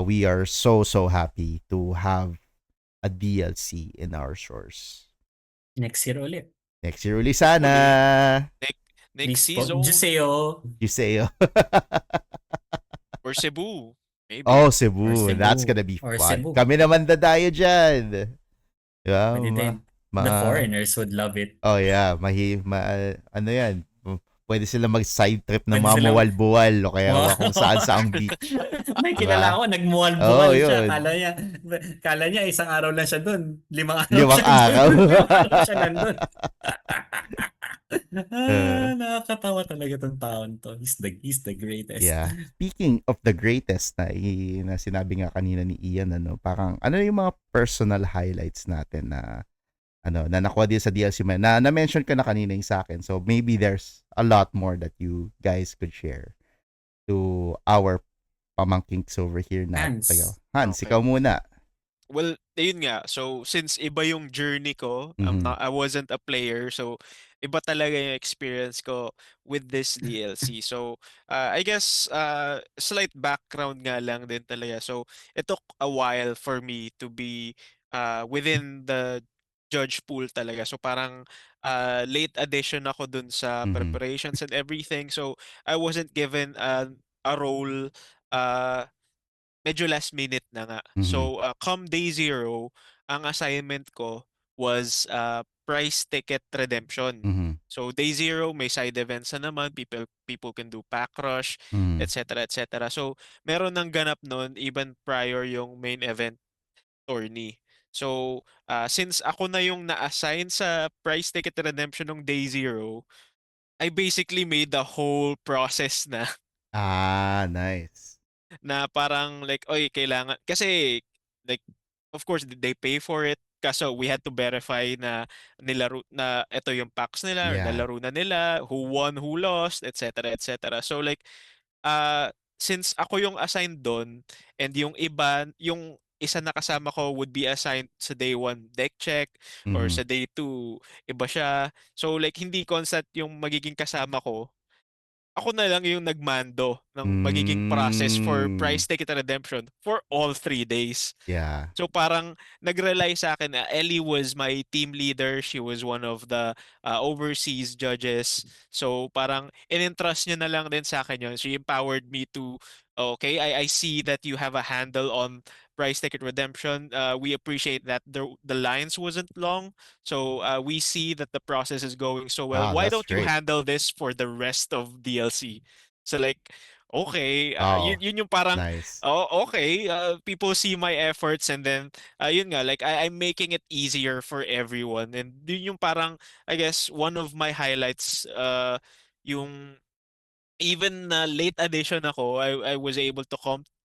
We are so happy to have a DLC in our shores. next year ulit. Next year uli sana. Next Please po, season Juseo. You say, or Cebu, maybe. oh, Or Cebu. That's Cebu. gonna be Or fun. Cebu. Kami naman dadayo dyan. Yeah, Pwede din. The foreigners would love it. Oh yeah, ano yan? Pwede sila mag-side trip ng Pwede mga silang- muwal-buwal o kaya Wow. kung saan saang beach. May Diba? kilala ako, Oh, nagmuwal-buwal siya. yun. Kala niya isang araw lang siya doon. 5 araw 5 siya araw. doon. 5 araw siya nandun. Nakakatawa talaga tong taon to. He's the greatest. Yeah. Speaking of the greatest na sinabi nga kanina ni Ian, parang ano yung mga personal highlights natin na na nakuha din sa DLC na na-mention ka na kanina yung sa akin. So maybe there's a lot more that you guys could share to our pamangkings over here na. Hans. Hans, Okay. ikaw muna. Well, ayun nga. So since iba yung journey ko, Mhm. I wasn't a player, so iba talaga yung experience ko with this DLC. So I guess slight background nga lang din talaga. So it took a while for me to be within the judge pool talaga. So parang late addition ako dun sa Mhm. preparations and everything. So I wasn't given a role uh medyo last minute na nga. Mhm. So, come day zero, ang assignment ko was price ticket redemption. Mhm. So, day zero, may side events na naman. People can do pack rush, Mhm. etc. etc. So, meron ng ganap nun even prior yung main event tourney. So, since ako na yung na-assign sa price ticket redemption ng day zero, I basically made the whole process na Nice. na parang like, oy, kailangan kasi like of course they pay for it kaso we had to verify na nilaro na ito yung packs nila or Yeah. nalaro na nila, who won, who lost, etc. etc. So like since ako yung assigned doon and yung iba, yung isa na kasama ko would be assigned sa day 1 deck check or Mhm. sa day 2 iba siya. So like hindi constant yung magiging kasama ko, ako na lang yung nagmando ng magiging process for Mm. price ticket redemption for all 3 days. Yeah. So parang nag-rely sa akin na Ellie was my team leader. She was one of the overseas judges. So parang in-entrust niya na lang din sa akin yun. She empowered me to, okay, I see that you have a handle on price ticket redemption. We appreciate that the lines wasn't long. So we see that the process is going so well. Why That's don't you great. handle this for the rest of DLC? So like, okay, Oh, yun yung parang nice. oh, okay. People see my efforts and then yun nga like I'm making it easier for everyone and yun yung parang I guess one of my highlights yung even na late addition ako, I was able to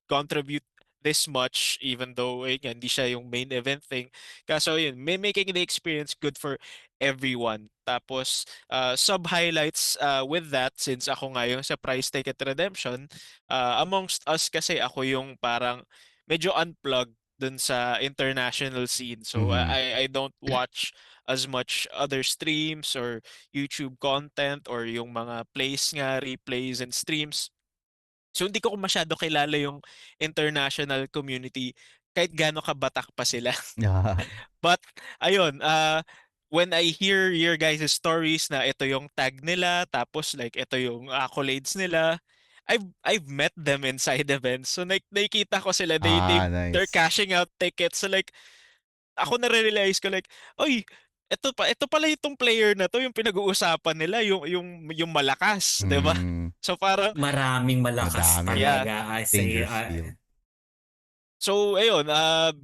contribute this much even though nga, hindi siya yung main event thing. Kaso yun, making the experience good for everyone. Tapos sub highlights with that since ako nga yung sa price ticket redemption, amongst us kasi ako yung parang medyo unplugged dun sa international scene. So Mhm. I don't watch as much other streams or YouTube content or yung mga plays nga, replays and streams. So hindi ko masyado kilala yung international community kahit gaano kabatak pa sila. But ayun, when I hear your guys' stories na ito yung tag nila, tapos like ito yung accolades nila, I've met them in side events. So like nakikita ko sila, they're Nice. cashing out tickets. So like ako na-realize ko like, oy, ito pala itong player na to, yung pinag-uusapan nila, yung malakas, 'di ba? Mm, So parang Maraming malakas madami. yeah. talaga. I say, Dangerous field. So ayun,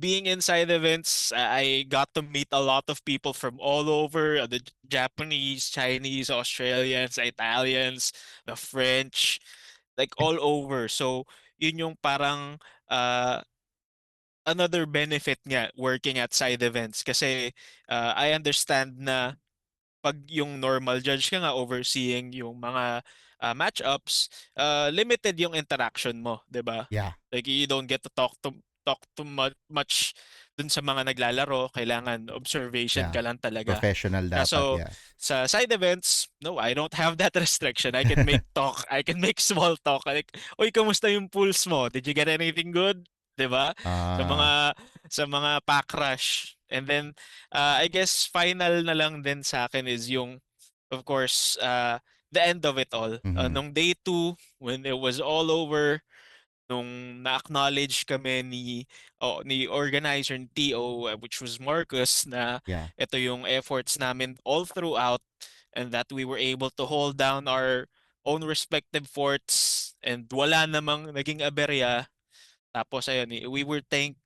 being inside events, I got to meet a lot of people from all over, the Japanese, Chinese, Australians, Italians, the French, like all over. So yun yung parang another benefit nga working at side events kasi I understand na pag yung normal judge ka nga overseeing yung mga matchups, limited yung interaction mo, 'di ba? Yeah, Like you don't get to talk to much dun sa mga naglalaro, kailangan observation yeah. ka lang talaga. Professional dapat, Kaso yeah. sa side events, no, I don't have that restriction. I can make talk, I can make small talk. Like, "Uy, kamusta yung pulse mo? Did you get anything good?" 'Di ba? Sa Ah, mga pack rush. And then I guess final na lang din sa akin is yung, of course, the end of it all. mhm, Nung day 2, when it was all over, nung na-acknowledge kami ni organizer ni TO, which was Marcus, na yeah. ito yung efforts namin all throughout and that we were able to hold down our own respective forts and wala namang naging aberya. Tapos ayun, we were thanked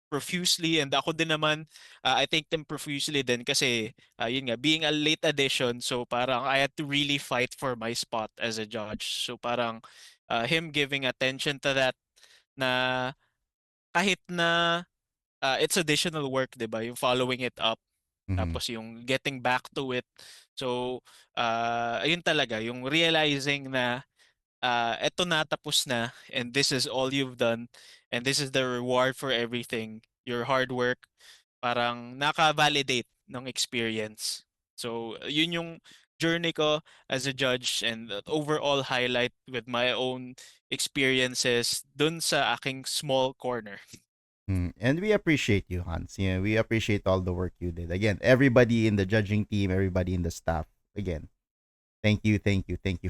profusely, and ako din naman, I thank them profusely din kasi yun nga, being a late addition, so parang I had to really fight for my spot as a judge. So parang him giving attention to that, na kahit na it's additional work, 'di ba? Yung following it up, Mhm, tapos yung getting back to it. So ayun talaga, yung realizing na eto na, tapos na, and this is all you've done, and this is the reward for everything, your hard work, parang naka-validate ng experience. So, yun yung journey ko as a judge and overall highlight with my own experiences dun sa aking small corner. And we appreciate you, Hans. Yeah, we appreciate all the work you did. Again, everybody in the judging team, everybody in the staff. Again, thank you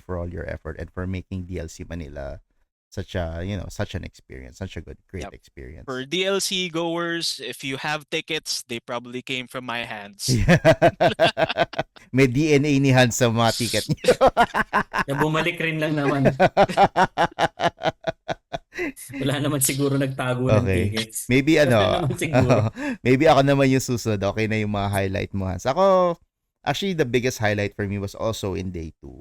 for all your effort and for making DLC Manila such an experience, such a great Yep. experience. For DLC goers, if you have tickets, they probably came from my hands. May DNA ni Hans sa mga ticket niyo. Na bumalik rin lang naman. Wala naman siguro nagtago ng Okay. tickets. Maybe Wala naman siguro. maybe ako naman yung susunod. Okay na yung mga highlight mo, Hans. Ako, actually, the biggest highlight for me was also in day 2.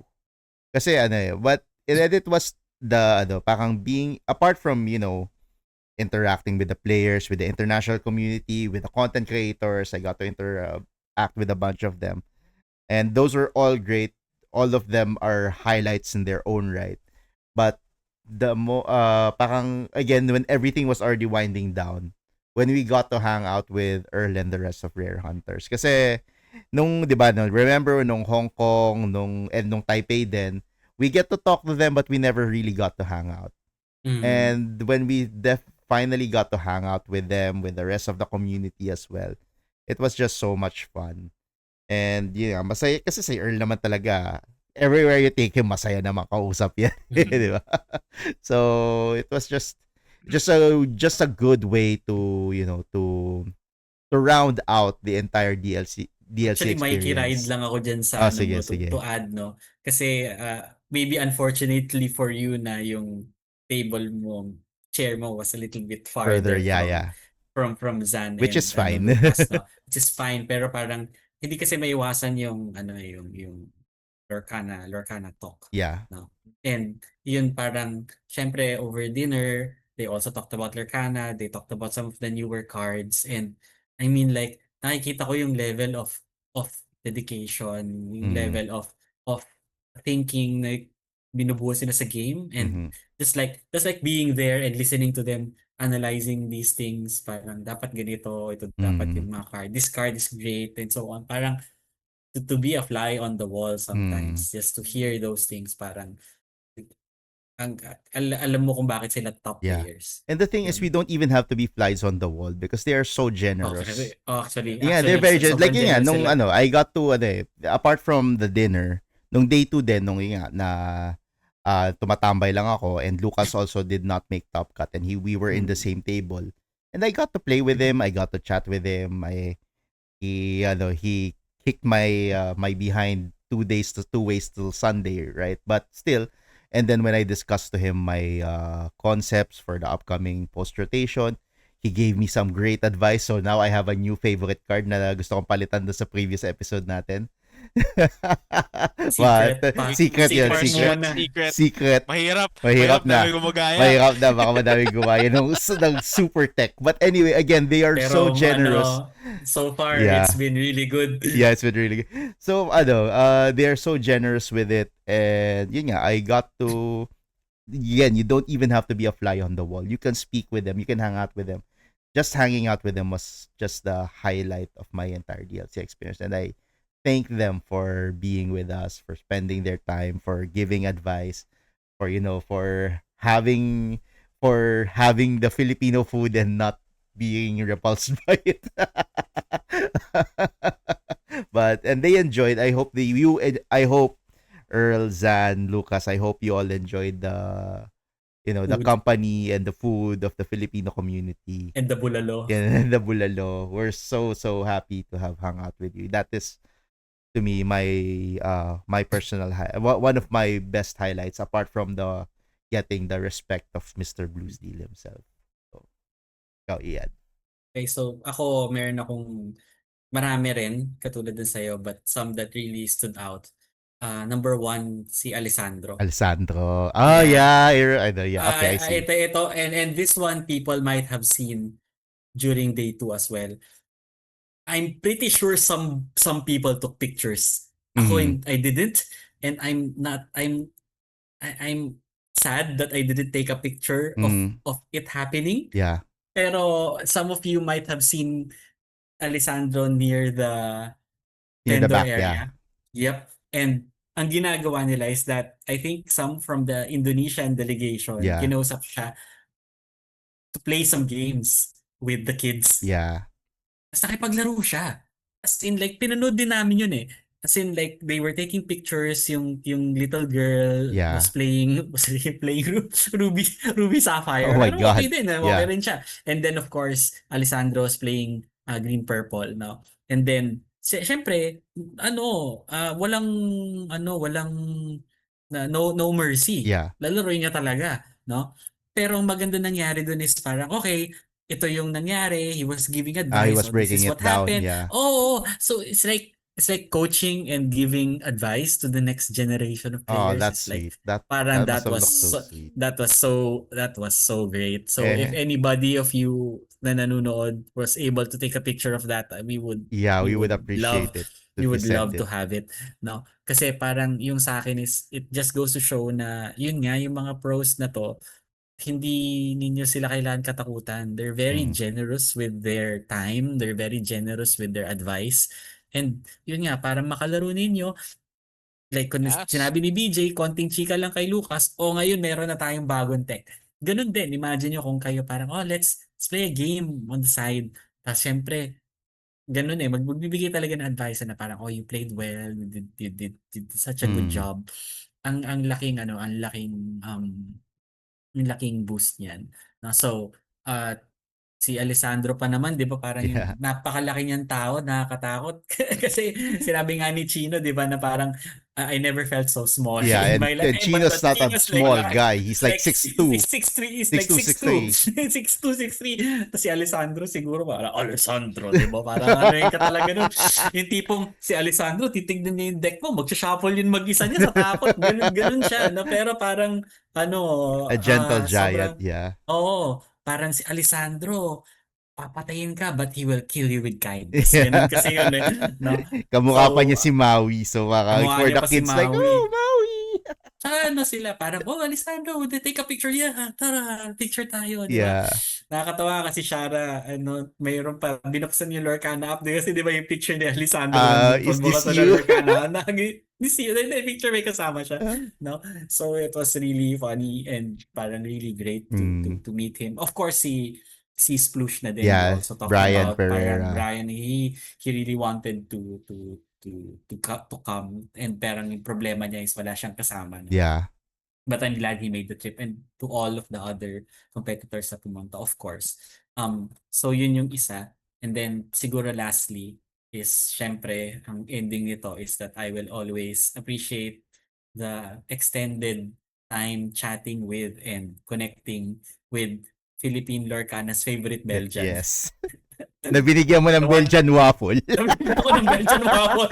Kasi but it was parang being, apart from, interacting with the players, with the international community, with the content creators, I got to interact with a bunch of them. And those were all great. All of them are highlights in their own right. But parang again, when everything was already winding down, when we got to hang out with Earl and the rest of Rare Hunters. Kasi nung, 'di ba, remember nung Hong Kong, nung Taipei din, we get to talk to them but we never really got to hang out. And when we finally got to hang out with them, with the rest of the community as well, it was just so much fun. And yeah, masaya kasi si Earl naman talaga. Everywhere you take him, masaya naman kausap yan. Di ba? So, it was just a good way to, to round out the entire DLC Actually, Mikey ride experience. lang ako dyan sa Sige, to, sige. to add, no? Kasi maybe unfortunately for you na yung table mo, chair mo was a little bit Further, farther yeah. from Zan Which and is fine. Lucas, no? Which is fine, pero parang hindi kasi maiwasan yung yung Lorcana talk, Yeah. no? And yun parang syempre over dinner, they also talked about Lorcana, they talked about some of the newer cards, and I mean like nakikita ko yung level of dedication, yung level of thinking na binubuo sila sa game, and Mhm. just like being there and listening to them analyzing these things, parang dapat ganito, ito dapat yung mga card, this card is great, and so on. Parang to be a fly on the wall sometimes, just to hear those things, parang alam mo kung bakit sila top Yeah. players. And the thing is, we Yun. don't even have to be flies on the wall because they are so generous. Actually, Yeah, they're very generous. Like sobrang yun nga, generous nung sila. I got to, apart from the dinner, nung day 2 din, nung yun nga, na tumatambay lang ako, and Lucas also did not make top cut, and we were in the same table. And I got to play with him, I got to chat with him, he kicked my behind 2 days to 2 ways till Sunday, right? But still, and then when I discussed to him my concepts for the upcoming post rotation, he gave me some great advice. So now I have a new favorite card na gusto kong palitan doon sa previous episode natin. But Secret pa. secret yun, Secret secret. muna. Secret. Secret. Mahirap. Mahirap na. Dami gumagaya. Mahirap na, baka madami gumaya ng super tech. But anyway, again, they are so Pero generous. so far Yeah. it's been really good. Yeah, it's been really good. So, they are so generous with it. And, yun nga, I got to, again, you don't even have to be a fly on the wall. You can speak with them. You can hang out with them. Just hanging out with them was just the highlight of my entire DLC experience. And I thank them for being with us, for spending their time, for giving advice, for, for having the Filipino food and not being repulsed by it. And they enjoyed. I hope Earl, Zan, Lucas, I hope you all enjoyed the Food. company and the food of the Filipino community. And the bulalo. And the bulalo. We're so happy to have hung out with you. That is, to me, my personal one of my best highlights, apart from the getting the respect of Mr. Blue Steel himself. So, ikaw, Ian. Okay, so ako meron akong marami rin katulad din sa'yo, but some that really stood out. Number 1, si Alessandro. Alessandro. Oh, yeah. Okay, I see. Ito, and this one people might have seen during day 2 as well. I'm pretty sure some people took pictures. Ako, I didn't, and I'm sad that I didn't take a picture of it happening. Yeah. Pero some of you might have seen Alessandro near the In the vendor back, area. Yep. And ang ginagawa nila is that I think some from the Indonesian delegation, Yeah. kinausap siya to play some games with the kids. Yeah. Tapos nakipaglaro siya. As in, like, pinanood din namin yun eh. As in, like, they were taking pictures, yung little girl Yeah. was playing Ruby Sapphire. Oh my Pero God. okay din, okay Yeah. rin siya. And then, of course, Alessandro was playing Green Purple, no? And then, syempre, walang no mercy. Yeah. Lalaroin niya talaga, no? Pero ang maganda nangyari dun is parang, okay, ito yung nangyari, he was giving advice, He was breaking this is it what down. happened. Yeah. Oh, so it's like coaching and giving advice to the next generation of Oh, players. that's It's like, sweet. That parang must that have was looked so sweet. that was so great. So if anybody of you na nanonood was able to take a picture of that, we would appreciate it. we would love it. to have it, no? Kasi parang yung sa akin is it just goes to show na yun nga yung mga pros na to, hindi ninyo sila kailangan katakutan. They're very generous with their time, they're very generous with their advice. And yun nga, parang makalaro ninyo, like kung Yes. sinabi ni BJ, konting chika lang kay Lucas, ngayon meron na tayong bagong tech. Ganun din, imagine nyo kung kayo parang, let's play a game on the side. Tapos syempre, ganun magbibigay talaga ng advice na parang, you played well, you did such a good job. Ang laking boost niyan. So, si Alessandro pa naman, 'di ba, parang Yeah. napakalaki niyang tao, nakakatakot. Kasi sinabi nga ni Chino, 'di ba, na parang I never felt so small Yeah, in my life. and Chino's not a Chino's small like, guy. He's like 6'2". 6'3", he's 6'2", like 6'2". 6'2", 6'3". Tapos si Alessandro siguro parang, Alessandro, 'di ba? Parang ka talaga nun. Yung tipong si Alessandro, titignan niya yung deck mo, magsha-shuffle yun mag-isa niya sa takot. Ganun siya, no? Pero parang, A gentle giant, sobrang, yeah. oo, parang si Alessandro, papatayin ka but he will kill you with kindness. Ganun kasi yun no? Kamukha pa So, niya si Maui. So, kamukha for niya the pa si kids, like, Maui. oh, Maui! Tsaka sila, parang, Alessandro, would you take a picture? Yeah, tara, picture tayo, di ba? Yeah. Nakakatawa kasi Shara, mayroon pa, binuksan yung Lorcana app, kasi di ba yung picture ni Alessandro, Is this sa you? Lorcana, this you, the picture may kasama siya, no? So it was really funny and parang really great to meet him. Of course, si Sploosh na din, we Yeah, also talked Brian about Pereira. parang Brian, he really wanted to come, and parang yung problema niya is wala siyang kasama. No? Yeah. But I'm glad he made the trip, and to all of the other competitors na pumunta, of course. So yun yung isa. And then siguro lastly, is syempre ang ending nito is that I will always appreciate the extended time chatting with and connecting with Philippine Lorcana's favorite Belgian. Yes. Na binigyan mo ng The one- Belgian waffle. Nabigyan ako ng Belgian waffle.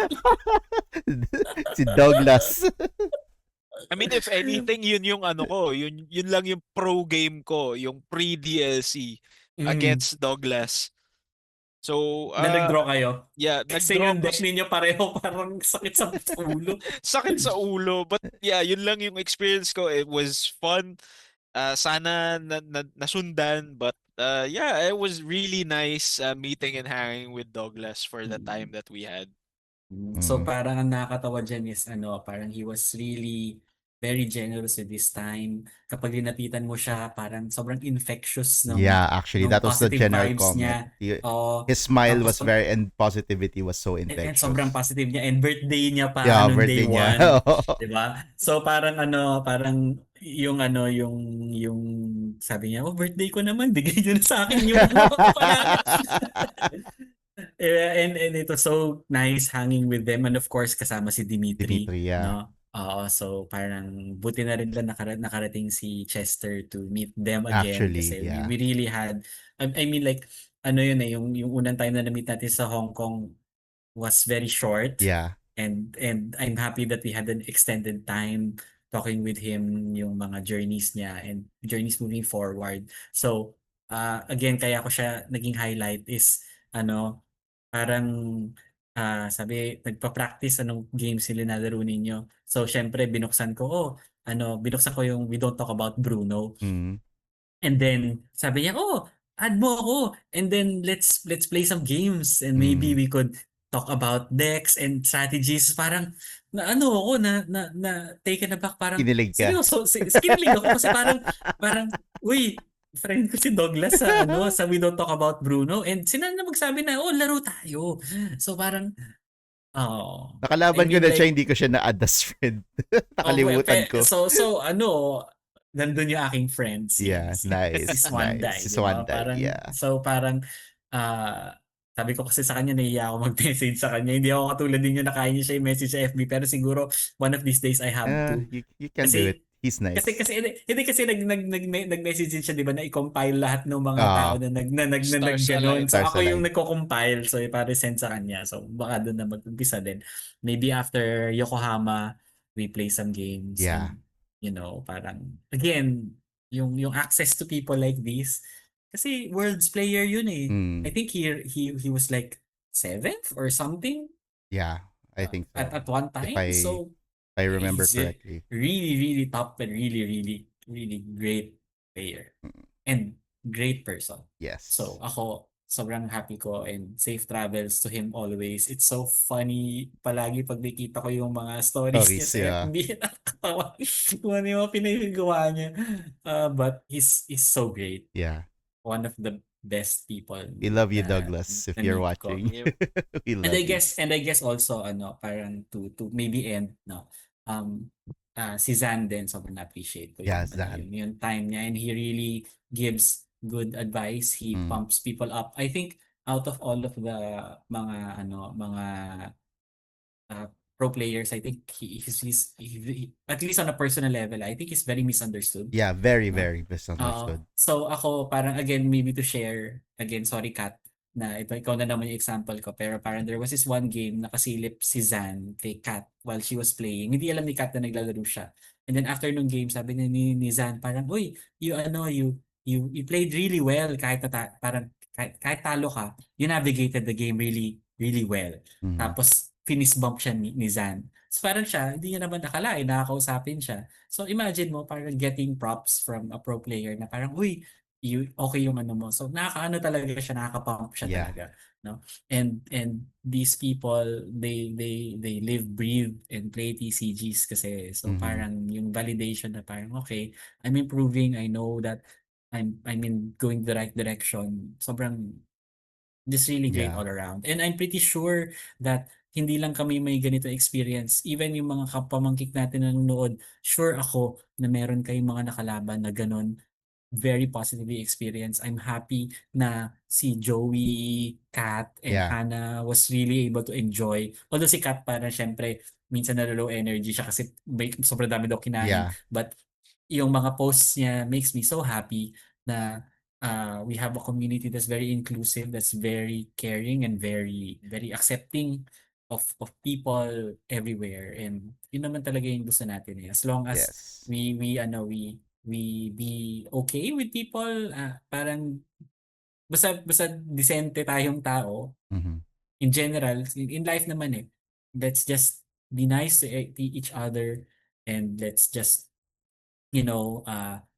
Si Douglas. I mean, if anything, yun yung ano ko, yun lang yung pro game ko, yung pre-DLC against Douglas. So, Na nag-draw kayo. yeah, Kasi nag-draw yung deck ninyo pareho parang sakit sa ulo. sakit sa ulo. But yeah, yun lang yung experience ko. It was fun. Sana nasundan. But yeah, it was really nice meeting and hanging with Douglas for the time that we had. So Mm. parang ang nakakatawa dyan is parang he was really very generous with his time. Kapag linapitan mo siya, parang sobrang infectious Yeah, actually, ng that was the positive general vibes comment. niya. Oo. His smile Tapos was very, and positivity was so and infectious. sobrang positive niya and birthday niya pa Yeah, nung day birthday niya. one. 'Di ba? So parang parang yung sabi niya, "Oh, birthday ko naman, bigay niyo na sa akin yung and it was so nice hanging with them and of course kasama si Dimitri, Dimitri, yeah. no? Oo, so parang buti na rin lang nakarating si Chester to meet them again Actually, kasi yeah. we really had I mean like yun yung unang time na na-meet natin sa Hong Kong was very short. Yeah. And I'm happy that we had an extended time talking with him yung mga journeys niya and journeys moving forward. So, again, kaya ko siya naging highlight is parang sabi, nagpa-practice anong games sila nilalaro ninyo. So, syempre, binuksan ko yung We Don't Talk About Bruno. Mm. And then sabi niya, "Oh, add mo ako and then let's play some games and maybe Mm. we could talk about decks and strategies." Parang ako na taken aback parang Kinilig ka. seryoso, kinilig ako kasi parang uy, friend ko si Douglas sa sa We Don't Talk About Bruno and sila na magsabi na, "Oh, laro tayo." So parang I Nakalaban ko mean na siya, like hindi ko siya na-add as friend. Nakalimutan ko. so nandun yung aking friend Yeah, si nice, Swanday, nice. Si di ba? Swanday, yeah. Parang sabi ko kasi sa kanya nahiya ako mag-message sa kanya. Hindi ako katulad ninyo na kaya niya siya i-message sa FB pero siguro one of these days I have to. You can do it. Kasi He's nice. hindi kasi nag-message din siya, di ba, na i-compile lahat ng mga tao Ah, na Stars nagganon. Align. So Stars ako yung Align. nagko-compile, so para send sa kanya. So baka doon na mag-umpisa din. Maybe after Yokohama, we play some games Yeah. and parang again, yung access to people like this kasi Worlds player yun eh. I Mm. think he was like 7th or something Yeah, I think so. at one If time. So I remember he's a correctly. really, really top and really, really, really great player. And great person. Yes. So ako, sobrang happy ko and safe travels to him always. It's so funny palagi pag nakita ko yung mga stories niya Stories, sa yeah. FB. Nakakatawa kung ano yung mga pinagagawa niya. But he's so great. Yeah. One of the best people We love you, na Douglas, if you're na-meet ko. watching. Yep. We And love I you. guess also parang to maybe end si Zan din sobrang na-appreciate ko Yeah, yung Zan. yung time niya and he really gives good advice. He Mm. pumps people up. I think out of all of the mga pro players, I think at least on a personal level, I think he's very misunderstood. Yeah, very, No? very misunderstood. So ako parang again maybe to share again, sorry Kat, na ikaw na naman yung example ko, pero parang there was this one game nakasilip si Zan kay Kat while she was playing. Hindi alam ni Kat na naglalaro siya. And then after nung game, sabi ni Zan parang, "Uy, you played really well kahit parang kahit talo ka, you navigated the game really really well." Mhm. Tapos finish bump siya ni Zan. So parang siya, hindi niya naman nakalain, nakakausapin siya. So imagine mo parang getting props from a pro player na parang, "Uy, okay yung ano mo." So nakakaano talaga siya, nakaka-pump siya Yeah. talaga, no? And these people, they live, breathe and play TCGs kasi. So Mhm. parang yung validation na parang okay, I'm improving, I know that I'm in going the right direction. Sobrang just really great Yeah. all around. And I'm pretty sure that hindi lang kami may ganito experience. Even yung mga kapamangkik natin na nanonood, sure ako na meron kayong mga nakalaban na ganun very positively experienced. I'm happy na si Joey, Kat, and Yeah. Hannah was really able to enjoy. Although si Kat parang syempre minsan low energy siya kasi sobrang dami daw kinain. Yeah. But yung mga posts niya makes me so happy na we have a community that's very inclusive, that's very caring and very very accepting of people everywhere. And yun naman talaga yung gusto natin eh. As long as Yes. we be okay with people, parang basta decente tayong tao Mhm. in general, in life naman eh. Let's just be nice to each other, and let's just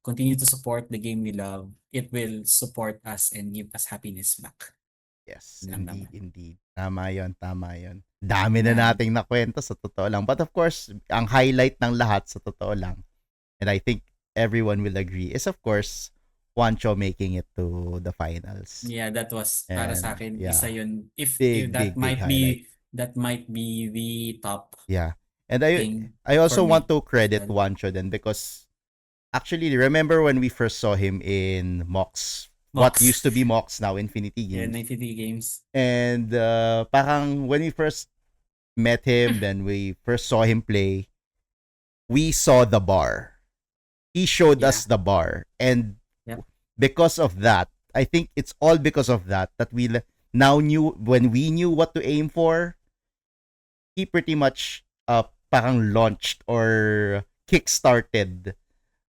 continue to support the game we love. It will support us and give us happiness back. Yes, Yun lang indeed, naman. indeed. Tama yon, tama yon. Dami na Dami. nating nakwento sa totoo lang. But of course, ang highlight ng lahat sa totoo lang, and I think everyone will agree, is of course, Juancho making it to the finals. Yeah, that was para sa And akin isa yeah, yun. If big, that big, big might highlight. be the top Yeah. And thing I for also want me to as credit well. Juancho then, because actually, remember when we first saw him in Mox, what Mox. used to be Mox, now Infinity Yeah, Games. 93 games. And parang when we first met him, then we first saw him play, we saw the bar. He showed Yeah. us the bar. And Yep. because of that, I think it's all because of that we now knew, when we knew what to aim for, he pretty much parang launched or kickstarted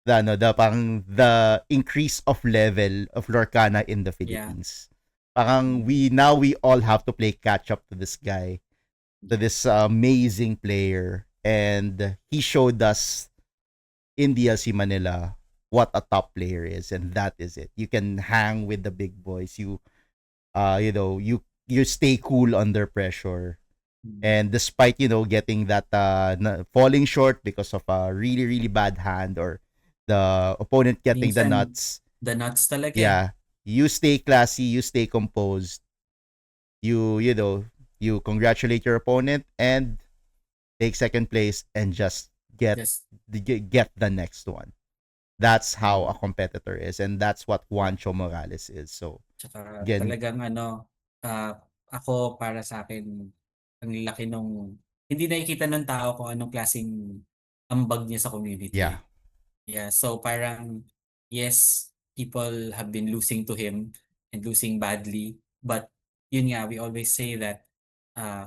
the increase of level of Lorcana in the Philippines. Parang we all have to play catch up to this guy, to this amazing player, and he showed us in DLC Manila what a top player is, and that is it. You can hang with the big boys. You stay cool under pressure. And despite getting that falling short because of a really really bad hand, or the opponent getting the Minsan, nuts, the nuts talaga eh. yeah, you stay classy, you stay composed, you congratulate your opponent and take second place and just get Just the next one. That's how a competitor is, and that's what Juancho Morales is. So tsaka again, talagang ako para sa akin, ang laki nung hindi nakikita ng tao kung anong klaseng ambag niya sa community. yeah, Yeah, so parang yes, people have been losing to him and losing badly, but yun nga, we always say that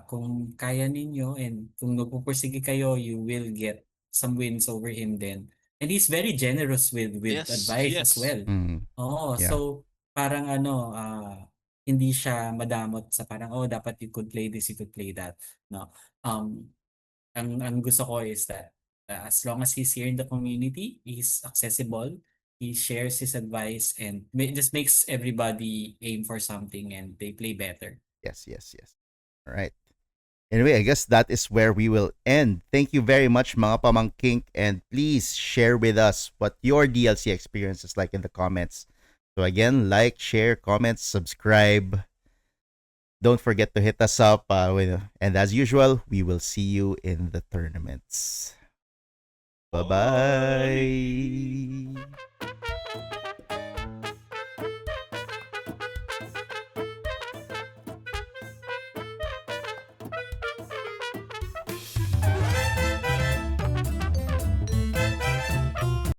kung kaya ninyo and kung nagpupursige kayo, you will get some wins over him then. And he's very generous with Yes, advice as yes. well. Oo, yeah, so parang hindi siya madamot sa parang dapat you could play this, you could play that, no. Um ang gusto ko is that as long as he's here in the community, he's accessible, he shares his advice, and just makes everybody aim for something and they play better. yes, yes, yes. All right. Anyway, I guess that is where we will end. Thank you very much, mga pamangkink, and please share with us what your DLC experience is like in the comments. So again, like, share, comment, subscribe. Don't forget to hit us up. And as usual, we will see you in the tournaments. Bye-bye.